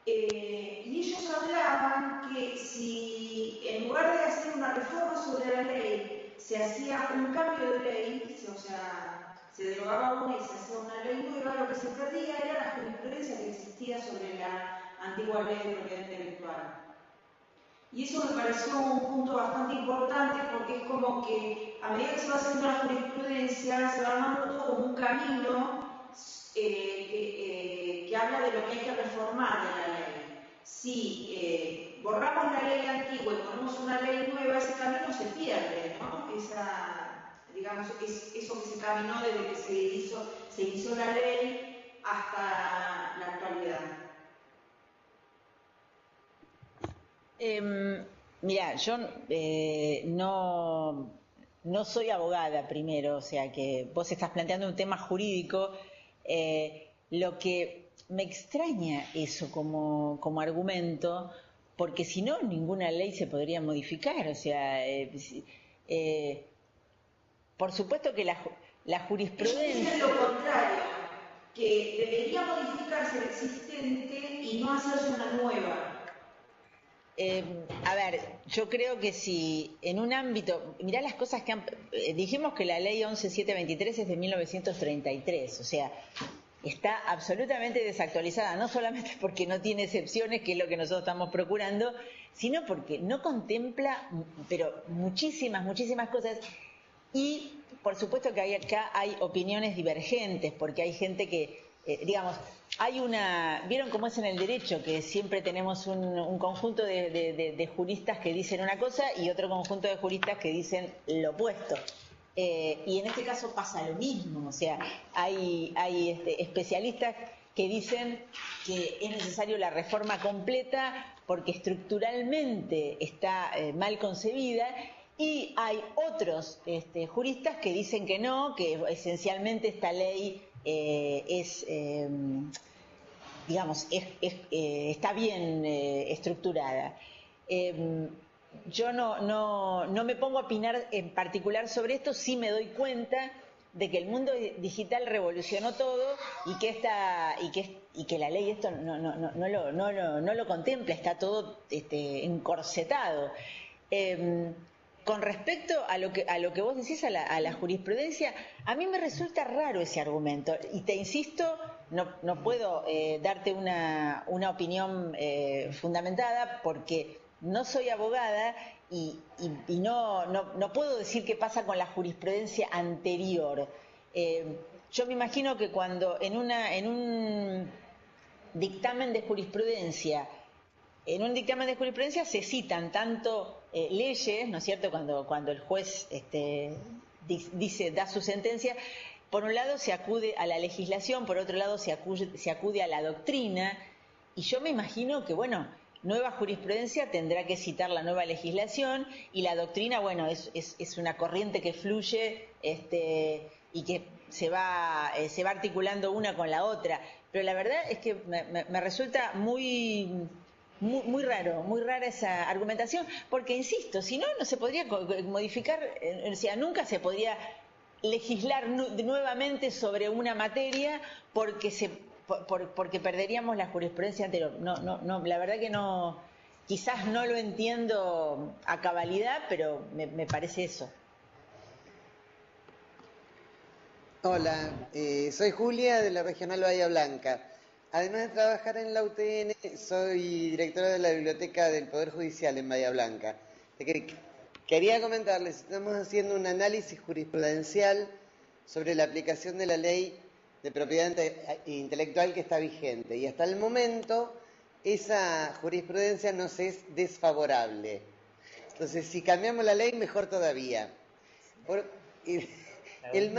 Y ellos hablaban que si en lugar de hacer una reforma sobre la ley se hacía un cambio de ley, o sea, se derogaba una y se hacía una ley nueva, lo que se perdía era la jurisprudencia que existía sobre la antigua ley de propiedad intelectual. Y eso me pareció un punto bastante importante porque es como que a medida que se va haciendo la jurisprudencia se va armando todo como un camino que habla de lo que hay que reformar de la ley. Si borramos la ley antigua y ponemos una ley nueva, ese camino se pierde, ¿no? Digamos, eso que se caminó desde que se hizo la ley hasta la actualidad. Mira, yo no soy abogada primero, o sea que vos estás planteando un tema jurídico. Lo que me extraña eso como argumento, porque si no, ninguna ley se podría modificar. O sea, por supuesto que la jurisprudencia... Es lo contrario, que debería modificarse la existente y no hacerse una nueva. A ver, yo creo que si en un ámbito, mirá las cosas que dijimos que la ley 11723 es de 1933, o sea, está absolutamente desactualizada, no solamente porque no tiene excepciones, que es lo que nosotros estamos procurando, sino porque no contempla, pero muchísimas cosas, y por supuesto que acá hay opiniones divergentes, porque hay gente que, digamos, ¿vieron cómo es en el derecho? Que siempre tenemos un conjunto de juristas que dicen una cosa y otro conjunto de juristas que dicen lo opuesto. Y en este caso pasa lo mismo, o sea, hay especialistas que dicen que es necesario la reforma completa porque estructuralmente está mal concebida, y hay otros juristas que dicen que no, que esencialmente esta ley está bien estructurada. Yo no me pongo a opinar en particular sobre esto, sí me doy cuenta de que el mundo digital revolucionó todo y que la ley esto no lo contempla, está todo encorsetado. Con respecto a lo que vos decís, a la jurisprudencia, a mí me resulta raro ese argumento, y te insisto, no puedo darte una opinión fundamentada, porque no soy abogada y no puedo decir qué pasa con la jurisprudencia anterior. Yo me imagino que cuando en un dictamen de jurisprudencia se citan tanto leyes, ¿no es cierto?, cuando el juez da su sentencia. Por un lado se acude a la legislación, por otro lado se acude a la doctrina, y yo me imagino que, bueno, nueva jurisprudencia tendrá que citar la nueva legislación, y la doctrina, bueno, es una corriente que fluye y que se va articulando una con la otra. Pero la verdad es que me resulta muy rara esa argumentación, porque porque si no se podría modificar, o sea, nunca se podría legislar nuevamente sobre una materia porque perderíamos la jurisprudencia anterior. No, la verdad que no, quizás no lo entiendo a cabalidad, pero me parece eso. Hola, soy Julia de la Regional Bahía Blanca. Además de trabajar en la UTN, soy directora de la Biblioteca del Poder Judicial en Bahía Blanca. Quería comentarles, estamos haciendo un análisis jurisprudencial sobre la aplicación de la ley de propiedad intelectual que está vigente, y hasta el momento esa jurisprudencia nos es desfavorable. Entonces, si cambiamos la ley, mejor todavía. Los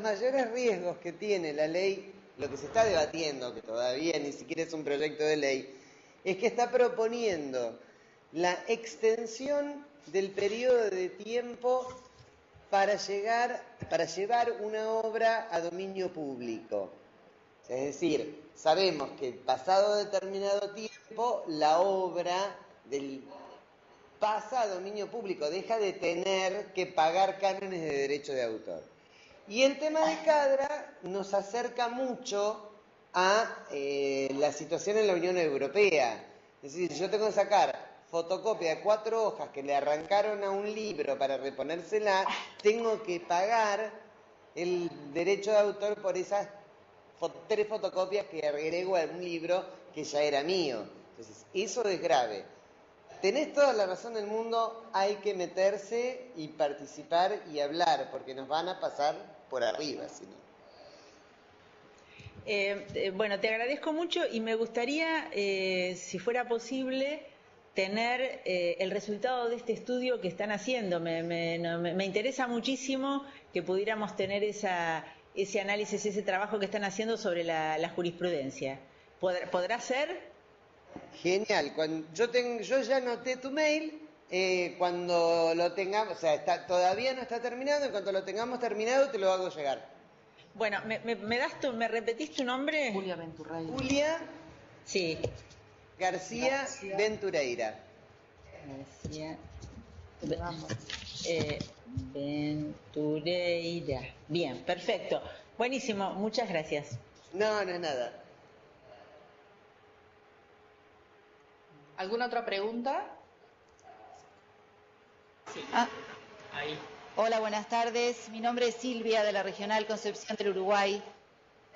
mayores riesgos que tiene la ley, lo que se está debatiendo, que todavía ni siquiera es un proyecto de ley, es que está proponiendo la extensión del periodo de tiempo para llevar una obra a dominio público. Es decir, sabemos que pasado determinado tiempo la obra pasa a dominio público, deja de tener que pagar cánones de derecho de autor. Y el tema de Cadra nos acerca mucho a la situación en la Unión Europea. Es decir, yo tengo que sacar fotocopia de 4 hojas que le arrancaron a un libro para reponérsela, tengo que pagar el derecho de autor por esas 3 fotocopias que agrego a un libro que ya era mío. Entonces, eso es grave. Tenés toda la razón del mundo, hay que meterse y participar y hablar, porque nos van a pasar por arriba, si no. Bueno, te agradezco mucho, y me gustaría, si fuera posible, tener el resultado de este estudio que están haciendo. Me interesa muchísimo que pudiéramos tener ese análisis, ese trabajo que están haciendo sobre la jurisprudencia. ¿Podrá ser? Genial. Yo ya anoté tu mail. Cuando lo tengamos, o sea, todavía no está terminado, en cuanto lo tengamos terminado te lo hago llegar. Bueno, ¿me repetís tu nombre? Julia Venturreira. Julia Sí. García Ventureira. García Ventureira. Bien, perfecto. Buenísimo, muchas gracias. No es nada. ¿Alguna otra pregunta? Sí. Ahí. Hola, buenas tardes. Mi nombre es Silvia, de la Regional Concepción del Uruguay.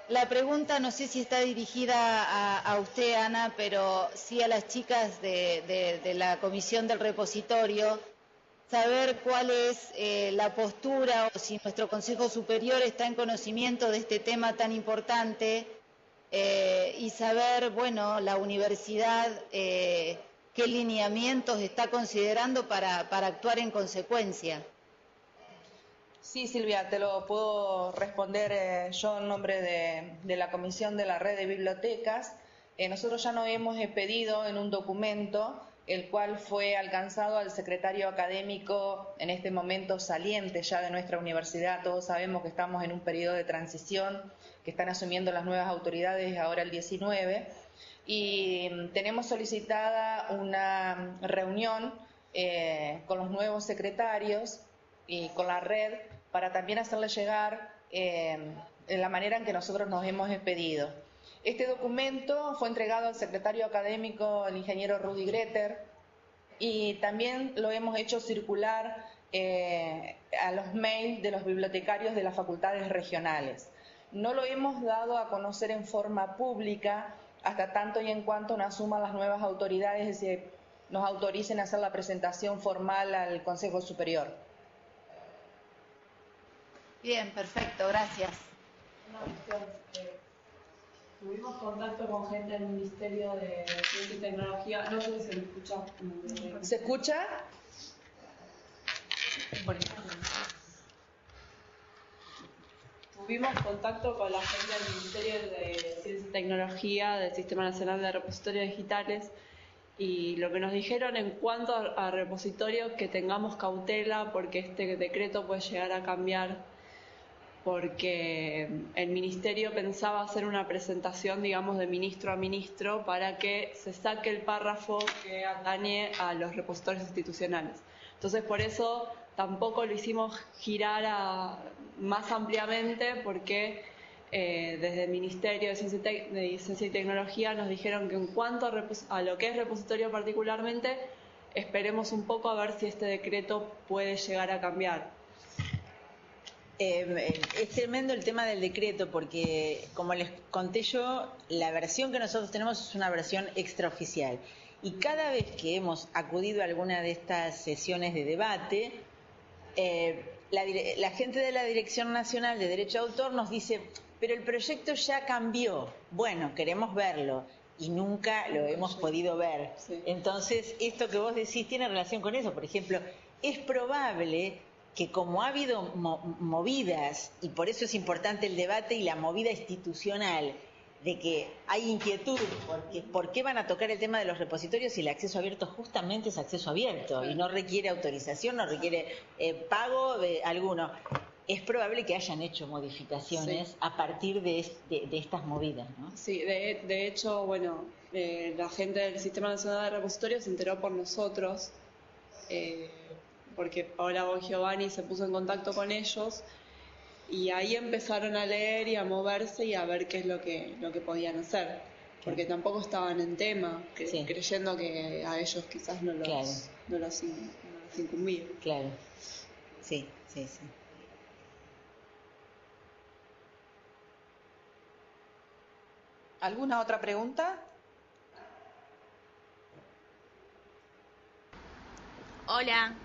La pregunta no sé si está dirigida a usted, Ana, pero sí a las chicas de la Comisión del Repositorio, saber cuál es la postura, o si nuestro Consejo Superior está en conocimiento de este tema tan importante, y saber, bueno, la universidad qué lineamientos está considerando para actuar en consecuencia. Sí, Silvia, te lo puedo responder yo en nombre de la Comisión de la Red de Bibliotecas. Nosotros ya nos hemos pedido en un documento, el cual fue alcanzado al secretario académico en este momento saliente ya de nuestra universidad. Todos sabemos que estamos en un periodo de transición, que están asumiendo las nuevas autoridades ahora el 19, y tenemos solicitada una reunión con los nuevos secretarios y con la red para también hacerle llegar en la manera en que nosotros nos hemos expedido. Este documento fue entregado al secretario académico, el ingeniero Rudy Greter, y también lo hemos hecho circular a los mails de los bibliotecarios de las facultades regionales. No lo hemos dado a conocer en forma pública hasta tanto y en cuanto nos asuman las nuevas autoridades y nos autoricen a hacer la presentación formal al Consejo Superior. Bien, perfecto, gracias. Una cuestión, tuvimos contacto con gente del Ministerio de Ciencia y Tecnología, no sé si se me escucha. ¿Se escucha? Tuvimos contacto con la gente del Ministerio de Ciencia y Tecnología, del Sistema Nacional de Repositorios Digitales, y lo que nos dijeron en cuanto a repositorios, que tengamos cautela porque este decreto puede llegar a cambiar, porque el Ministerio pensaba hacer una presentación, digamos, de ministro a ministro para que se saque el párrafo que atañe a los repositorios institucionales. Entonces, por eso tampoco lo hicimos girar más ampliamente, porque desde el Ministerio de Ciencia y Tecnología nos dijeron que en cuanto a lo que es repositorio particularmente, esperemos un poco a ver si este decreto puede llegar a cambiar. Es tremendo el tema del decreto porque, como les conté yo, la versión que nosotros tenemos es una versión extraoficial. Y cada vez que hemos acudido a alguna de estas sesiones de debate, la gente de la Dirección Nacional de Derecho de Autor nos dice, pero el proyecto ya cambió, bueno, queremos verlo. Y nunca lo hemos podido ver. Sí. Entonces, esto que vos decís tiene relación con eso. Por ejemplo, es probable que como ha habido movidas, y por eso es importante el debate y la movida institucional, de que hay inquietud, porque ¿por qué van a tocar el tema de los repositorios si el acceso abierto justamente es acceso abierto y no requiere autorización, no requiere pago de alguno? Es probable que hayan hecho modificaciones a partir de estas movidas, ¿no? Sí, de hecho, bueno, la gente del Sistema Nacional de Repositorios se enteró por nosotros, porque Paola Bongiovanni se puso en contacto con ellos y ahí empezaron a leer y a moverse y a ver qué es lo que podían hacer, porque tampoco estaban en tema, creyendo que a ellos quizás no los incumbía. Claro, sí. ¿Alguna otra pregunta? Hola.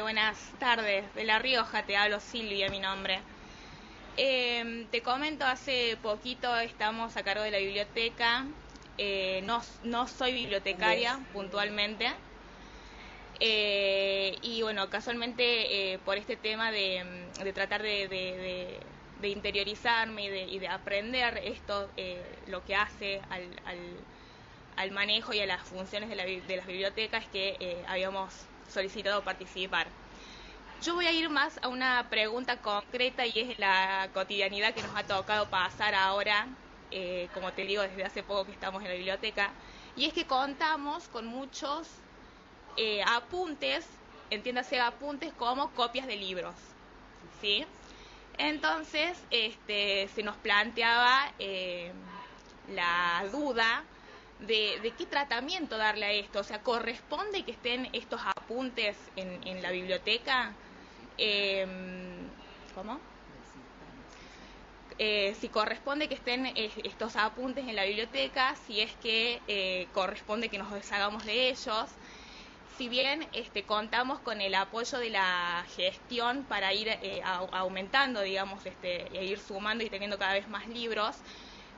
Buenas tardes, de La Rioja te hablo, Silvia, mi nombre. Te comento, hace poquito estamos a cargo de la biblioteca, no soy bibliotecaria puntualmente, y bueno, casualmente por este tema de tratar de interiorizarme y de aprender esto, lo que hace al manejo y a las funciones de las bibliotecas, que habíamos solicitado participar. Yo voy a ir más a una pregunta concreta y es la cotidianidad que nos ha tocado pasar ahora, como te digo, desde hace poco que estamos en la biblioteca, y es que contamos con muchos apuntes, entiéndase apuntes como copias de libros, ¿sí? Entonces, se nos planteaba la duda de qué tratamiento darle a esto. O sea, ¿corresponde que estén estos apuntes en la biblioteca? ¿Cómo? Si corresponde que estén estos apuntes en la biblioteca, si es que corresponde que nos deshagamos de ellos. Si bien contamos con el apoyo de la gestión para ir aumentando, digamos, e ir sumando y teniendo cada vez más libros,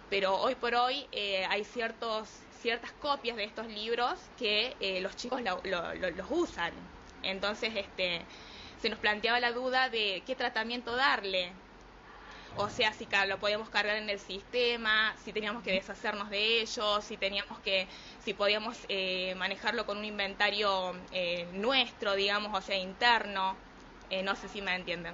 pero hoy por hoy hay ciertas copias de estos libros que los chicos los usan. Entonces se nos planteaba la duda de qué tratamiento darle. O sea, si lo podíamos cargar en el sistema, si teníamos que deshacernos de ellos, si podíamos manejarlo con un inventario nuestro, digamos, o sea, interno. No sé si me entienden.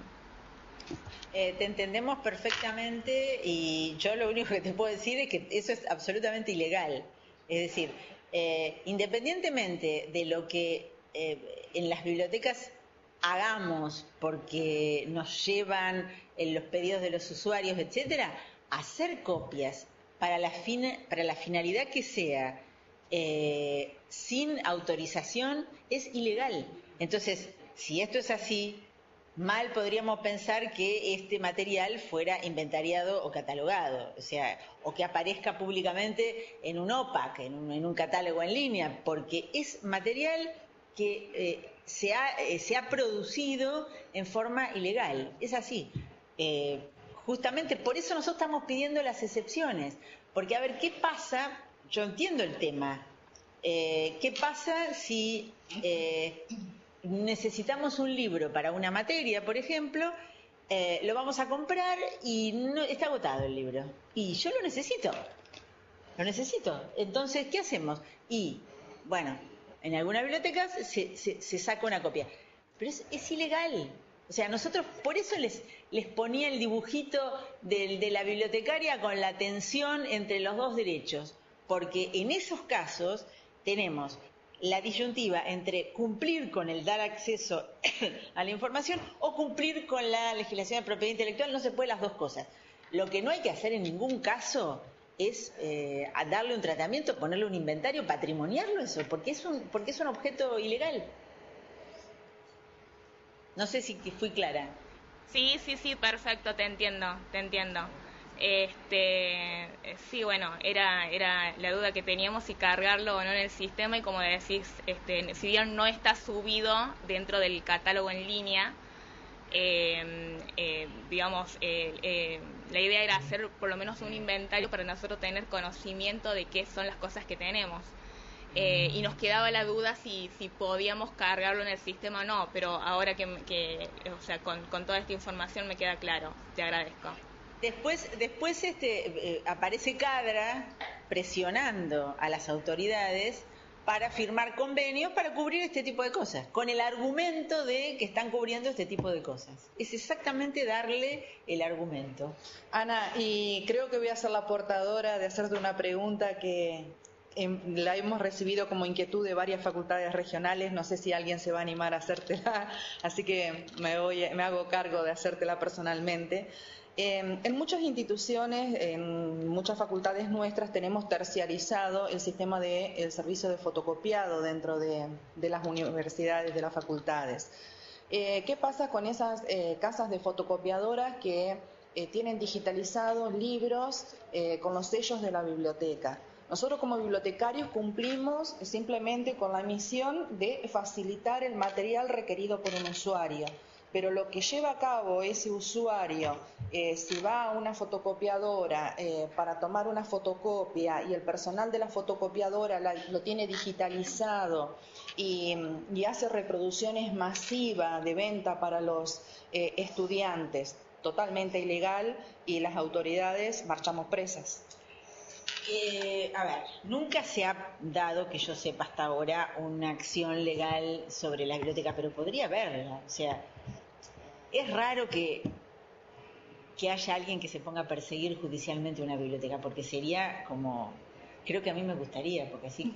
Te entendemos perfectamente y yo lo único que te puedo decir es que eso es absolutamente ilegal. Es decir, independientemente de lo que en las bibliotecas hagamos porque nos llevan los pedidos de los usuarios, etcétera, hacer copias para la finalidad que sea, sin autorización, es ilegal. Entonces, si esto es así, mal podríamos pensar que este material fuera inventariado o catalogado, o sea, o que aparezca públicamente en un OPAC, en un catálogo en línea, porque es material que se ha producido en forma ilegal. Es así. Justamente por eso nosotros estamos pidiendo las excepciones, porque a ver, ¿qué pasa? Yo entiendo el tema. ¿Qué pasa si necesitamos un libro para una materia, por ejemplo, lo vamos a comprar y no, está agotado el libro? Y yo lo necesito. Entonces, ¿qué hacemos? Y, bueno, en algunas bibliotecas se saca una copia. Pero es ilegal. O sea, nosotros por eso les ponía el dibujito de la bibliotecaria con la tensión entre los dos derechos. Porque en esos casos tenemos la disyuntiva entre cumplir con el dar acceso a la información o cumplir con la legislación de propiedad intelectual. No se puede las dos cosas. Lo que no hay que hacer en ningún caso es darle un tratamiento, ponerle un inventario, patrimoniarlo eso, porque es un objeto ilegal. No sé si fui clara. Sí, perfecto, te entiendo. Sí, bueno, era la duda que teníamos si cargarlo o no en el sistema, y como decís, si bien no está subido dentro del catálogo en línea, digamos, la idea era hacer por lo menos un inventario para nosotros tener conocimiento de qué son las cosas que tenemos. Y nos quedaba la duda si podíamos cargarlo en el sistema o no, pero ahora que o sea, con toda esta información me queda claro. Te agradezco. Después aparece Cadra presionando a las autoridades para firmar convenios para cubrir este tipo de cosas, con el argumento de que están cubriendo este tipo de cosas. Es exactamente darle el argumento. Ana, y creo que voy a ser la portadora de hacerte una pregunta que la hemos recibido como inquietud de varias facultades regionales. No sé si alguien se va a animar a hacértela, así que me hago cargo de hacértela personalmente. En muchas instituciones, en muchas facultades nuestras, tenemos terciarizado el sistema del servicio de fotocopiado dentro de las universidades, de las facultades. ¿Qué pasa con esas casas de fotocopiadoras que tienen digitalizados libros con los sellos de la biblioteca? Nosotros como bibliotecarios cumplimos simplemente con la misión de facilitar el material requerido por un usuario. Pero lo que lleva a cabo ese usuario, si va a una fotocopiadora para tomar una fotocopia y el personal de la fotocopiadora lo tiene digitalizado y hace reproducciones masivas de venta para los estudiantes, totalmente ilegal, y las autoridades marchamos presas. A ver, nunca se ha dado, que yo sepa hasta ahora, una acción legal sobre la biblioteca, pero podría haberla. O sea, es raro que haya alguien que se ponga a perseguir judicialmente una biblioteca, porque sería como, creo que a mí me gustaría, porque así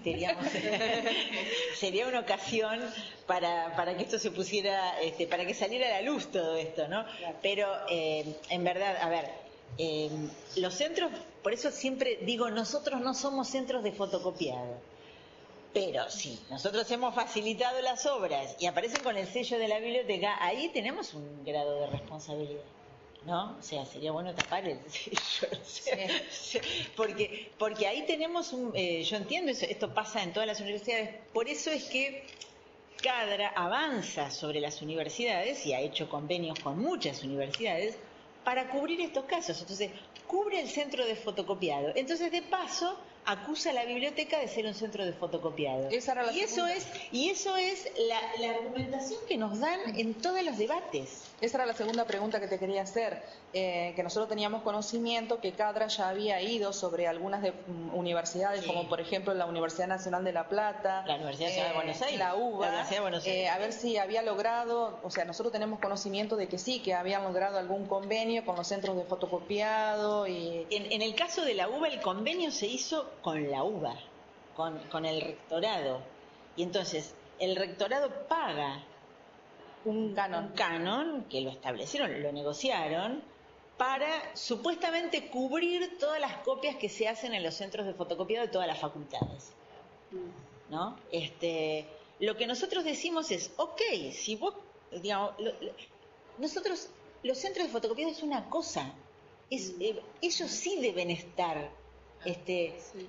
sería una ocasión para que esto se pusiera, para que saliera a la luz todo esto, ¿no? Claro. Pero en verdad, a ver, los centros, por eso siempre digo, nosotros no somos centros de fotocopiado. Pero sí, nosotros hemos facilitado las obras y aparecen con el sello de la biblioteca, ahí tenemos un grado de responsabilidad, ¿no? O sea, sería bueno tapar el sello, no sé, sí. porque ahí tenemos yo entiendo eso, esto pasa en todas las universidades, por eso es que Cadra avanza sobre las universidades y ha hecho convenios con muchas universidades para cubrir estos casos. Entonces, cubre el centro de fotocopiado. Entonces, de paso, acusa a la biblioteca de ser un centro de fotocopiado. Y eso es la argumentación que nos dan en todos los debates. Esa era la segunda pregunta que te quería hacer, que nosotros teníamos conocimiento que Cadra ya había ido sobre algunas universidades, sí, como por ejemplo la Universidad Nacional de La Plata, la Universidad Nacional de Buenos Aires, la UBA, la Universidad de Buenos Aires. A ver si había logrado, o sea, nosotros tenemos conocimiento de que sí, que habían logrado algún convenio con los centros de fotocopiado. Y en el caso de la UBA, el convenio se hizo con la UBA, con el rectorado, y entonces el rectorado paga un canon que lo establecieron, lo negociaron, para supuestamente cubrir todas las copias que se hacen en los centros de fotocopiado de todas las facultades, ¿no? Lo que nosotros decimos es, ok, si vos, digamos, nosotros, los centros de fotocopiado es una cosa, ellos sí deben estar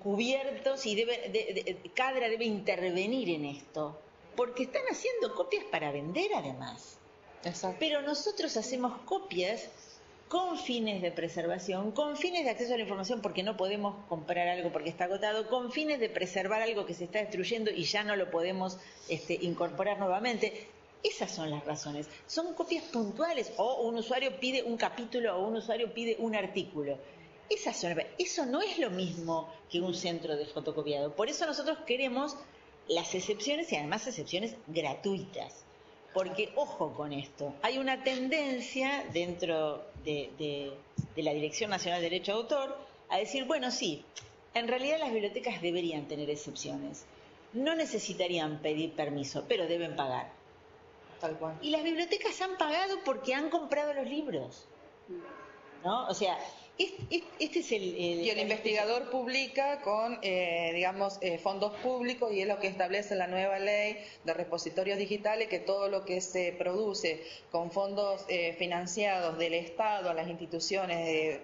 cubiertos y Cadra debe intervenir en esto, porque están haciendo copias para vender además. Exacto. Pero nosotros hacemos copias con fines de preservación, con fines de acceso a la información porque no podemos comprar algo porque está agotado, con fines de preservar algo que se está destruyendo y ya no lo podemos incorporar nuevamente. Esas son las razones. Son copias puntuales, o un usuario pide un capítulo o un usuario pide un artículo. Eso no es lo mismo que un centro de fotocopiado. Por eso nosotros queremos las excepciones y además excepciones gratuitas. Porque, ojo con esto, hay una tendencia dentro de la Dirección Nacional de Derecho de Autor a decir, bueno, sí, en realidad las bibliotecas deberían tener excepciones. No necesitarían pedir permiso, pero deben pagar. Tal cual. Y las bibliotecas han pagado porque han comprado los libros, ¿no? O sea, este es y el investigador publica con, fondos públicos, y es lo que establece la nueva ley de repositorios digitales, que todo lo que se produce con fondos financiados del Estado a las instituciones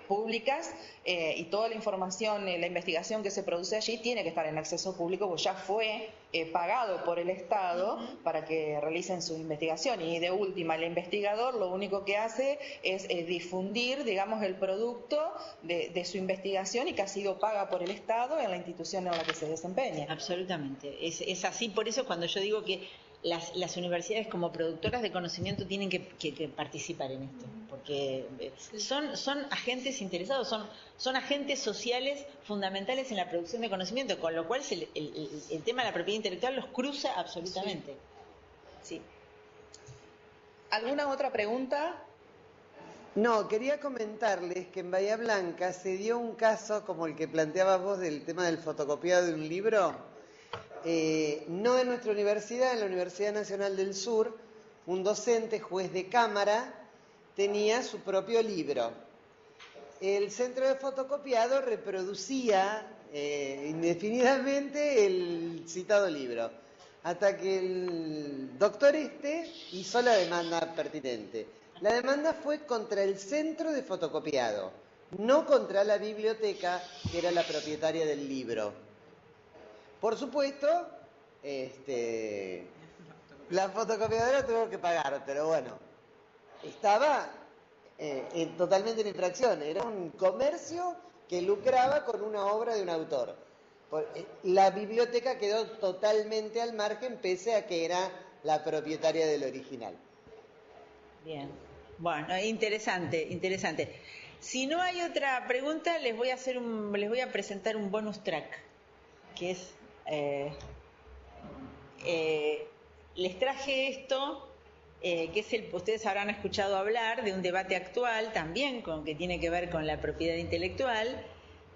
públicas y toda la información, la investigación que se produce allí tiene que estar en acceso público, pues ya fue pagado por el Estado para que realicen su investigación. Y de última, el investigador lo único que hace es difundir, digamos, el producto de su investigación y que ha sido paga por el Estado en la institución en la que se desempeña. Absolutamente, es así. Por eso cuando yo digo que las universidades como productoras de conocimiento tienen que participar en esto, porque son agentes interesados, son agentes sociales fundamentales en la producción de conocimiento, con lo cual el tema de la propiedad intelectual los cruza absolutamente. Sí. ¿Alguna otra pregunta? No, quería comentarles que en Bahía Blanca se dio un caso como el que planteabas vos del tema del fotocopiado de un libro. No en nuestra universidad, en la Universidad Nacional del Sur, un docente, juez de cámara, tenía su propio libro. El centro de fotocopiado reproducía indefinidamente el citado libro, hasta que el doctor hizo la demanda pertinente. La demanda fue contra el centro de fotocopiado, no contra la biblioteca, que era la propietaria del libro. Por supuesto, la fotocopiadora tuvo que pagar, pero bueno, estaba totalmente en infracción. Era un comercio que lucraba con una obra de un autor. La biblioteca quedó totalmente al margen, pese a que era la propietaria del original. Bien, bueno, interesante. Si no hay otra pregunta, les voy a presentar un bonus track, que es les traje esto, que es ustedes habrán escuchado hablar de un debate actual también que tiene que ver con la propiedad intelectual,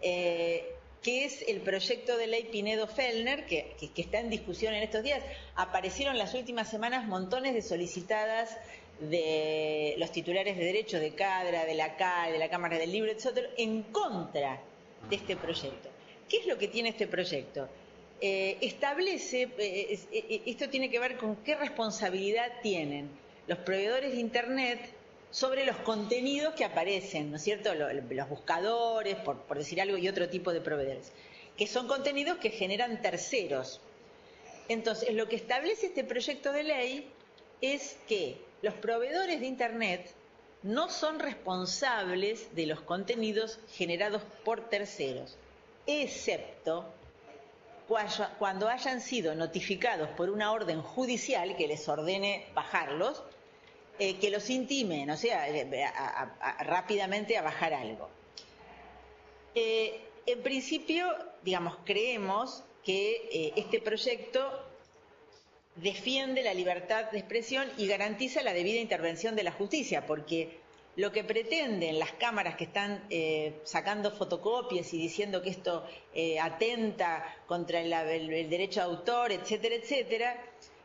que es el proyecto de ley Pinedo-Fellner, que está en discusión en estos días. Aparecieron las últimas semanas montones de solicitadas de los titulares de derecho de Cadra, de la CAE, de la Cámara del Libro, etc., en contra de este proyecto. ¿Qué es lo que tiene este proyecto? Establece, esto tiene que ver con qué responsabilidad tienen los proveedores de Internet sobre los contenidos que aparecen, ¿no es cierto? Los buscadores, por decir algo, y otro tipo de proveedores, que son contenidos que generan terceros. Entonces, lo que establece este proyecto de ley es que los proveedores de Internet no son responsables de los contenidos generados por terceros, excepto cuando hayan sido notificados por una orden judicial que les ordene bajarlos, que los intimen, o sea, rápidamente a bajar algo. En principio, digamos, creemos que este proyecto defiende la libertad de expresión y garantiza la debida intervención de la justicia, porque lo que pretenden las cámaras que están sacando fotocopias y diciendo que esto atenta contra el derecho de autor, etcétera, etcétera,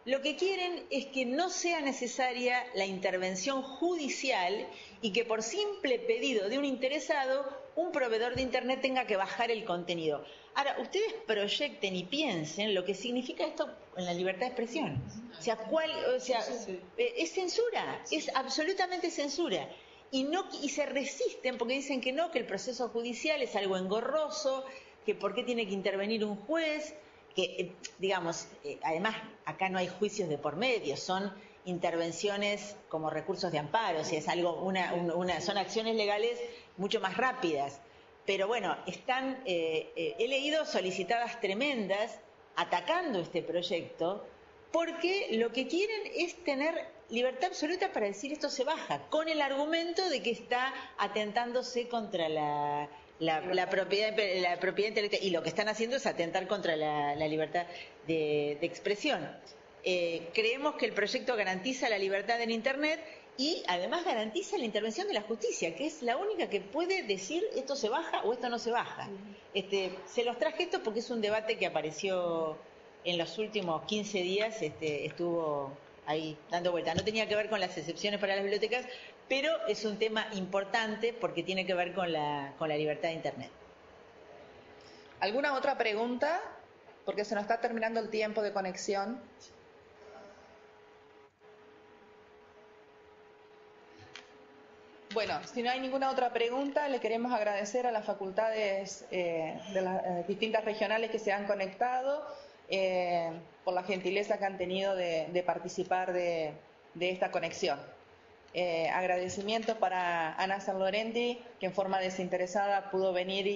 Lo que quieren es que no sea necesaria la intervención judicial y que por simple pedido de un interesado, un proveedor de Internet tenga que bajar el contenido. Ahora, ustedes proyecten y piensen lo que significa esto en la libertad de expresión. O sea, es censura, es absolutamente censura. Y se resisten porque dicen que no, que el proceso judicial es algo engorroso, que por qué tiene que intervenir un juez, que, digamos, además acá no hay juicios de por medio, son intervenciones como recursos de amparo, o sea, es algo, son acciones legales mucho más rápidas. Pero bueno, he leído solicitadas tremendas atacando este proyecto porque lo que quieren es tener libertad absoluta para decir esto se baja, con el argumento de que está atentándose contra la propiedad intelectual, y lo que están haciendo es atentar contra la libertad de expresión. Creemos que el proyecto garantiza la libertad en Internet y además garantiza la intervención de la justicia, que es la única que puede decir esto se baja o esto no se baja. Se los traje esto porque es un debate que apareció en los últimos 15 días, estuvo ahí dando vuelta. No tenía que ver con las excepciones para las bibliotecas, pero es un tema importante porque tiene que ver con la libertad de Internet. ¿Alguna otra pregunta? Porque se nos está terminando el tiempo de conexión. Bueno, si no hay ninguna otra pregunta, le queremos agradecer a las facultades de las distintas regionales que se han conectado por la gentileza que han tenido de participar de esta conexión. Agradecimiento para Ana Sanlorenti, que en forma desinteresada pudo venir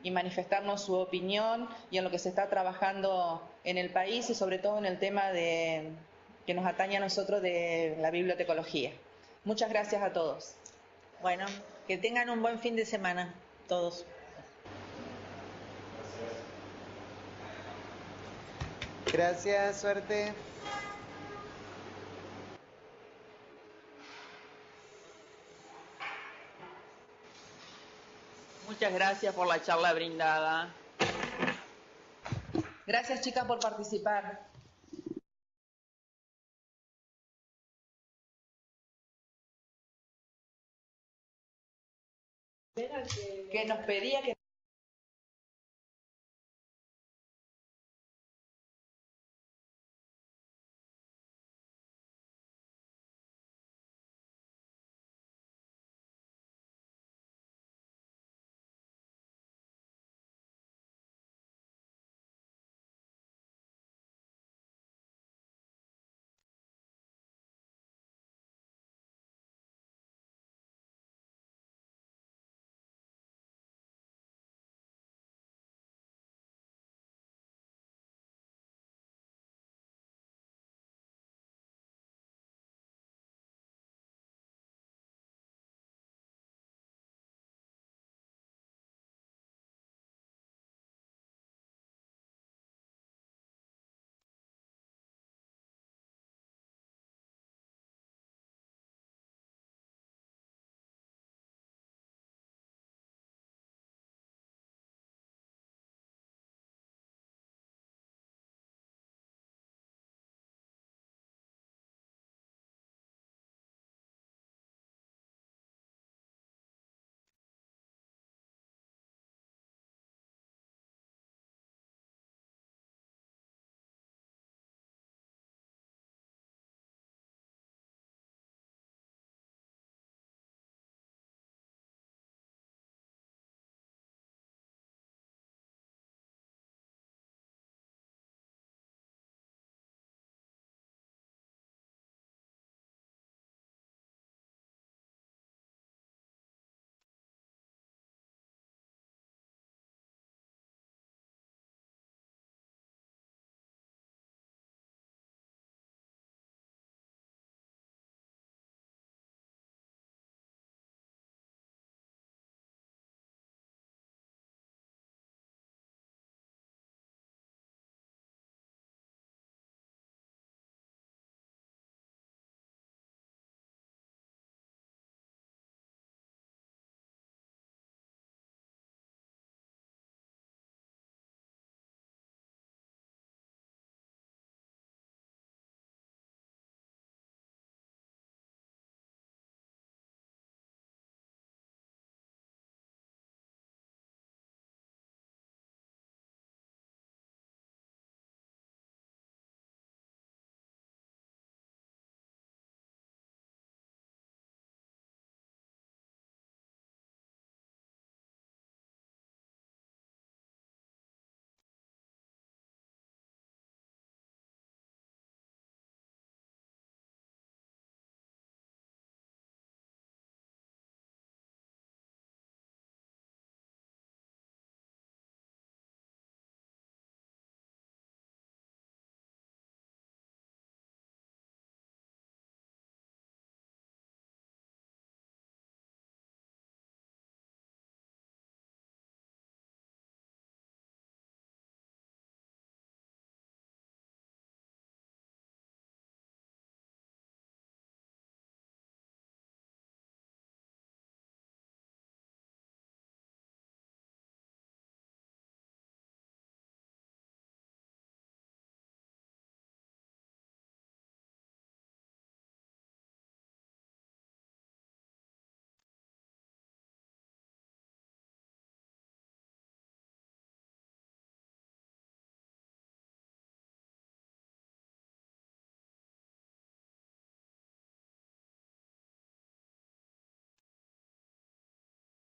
y manifestarnos su opinión y en lo que se está trabajando en el país y sobre todo en el tema que nos atañe a nosotros de la bibliotecología. Muchas gracias a todos. Bueno, que tengan un buen fin de semana, todos. Gracias, suerte. Muchas gracias por la charla brindada. Gracias, chicas, por participar. Que nos pedía que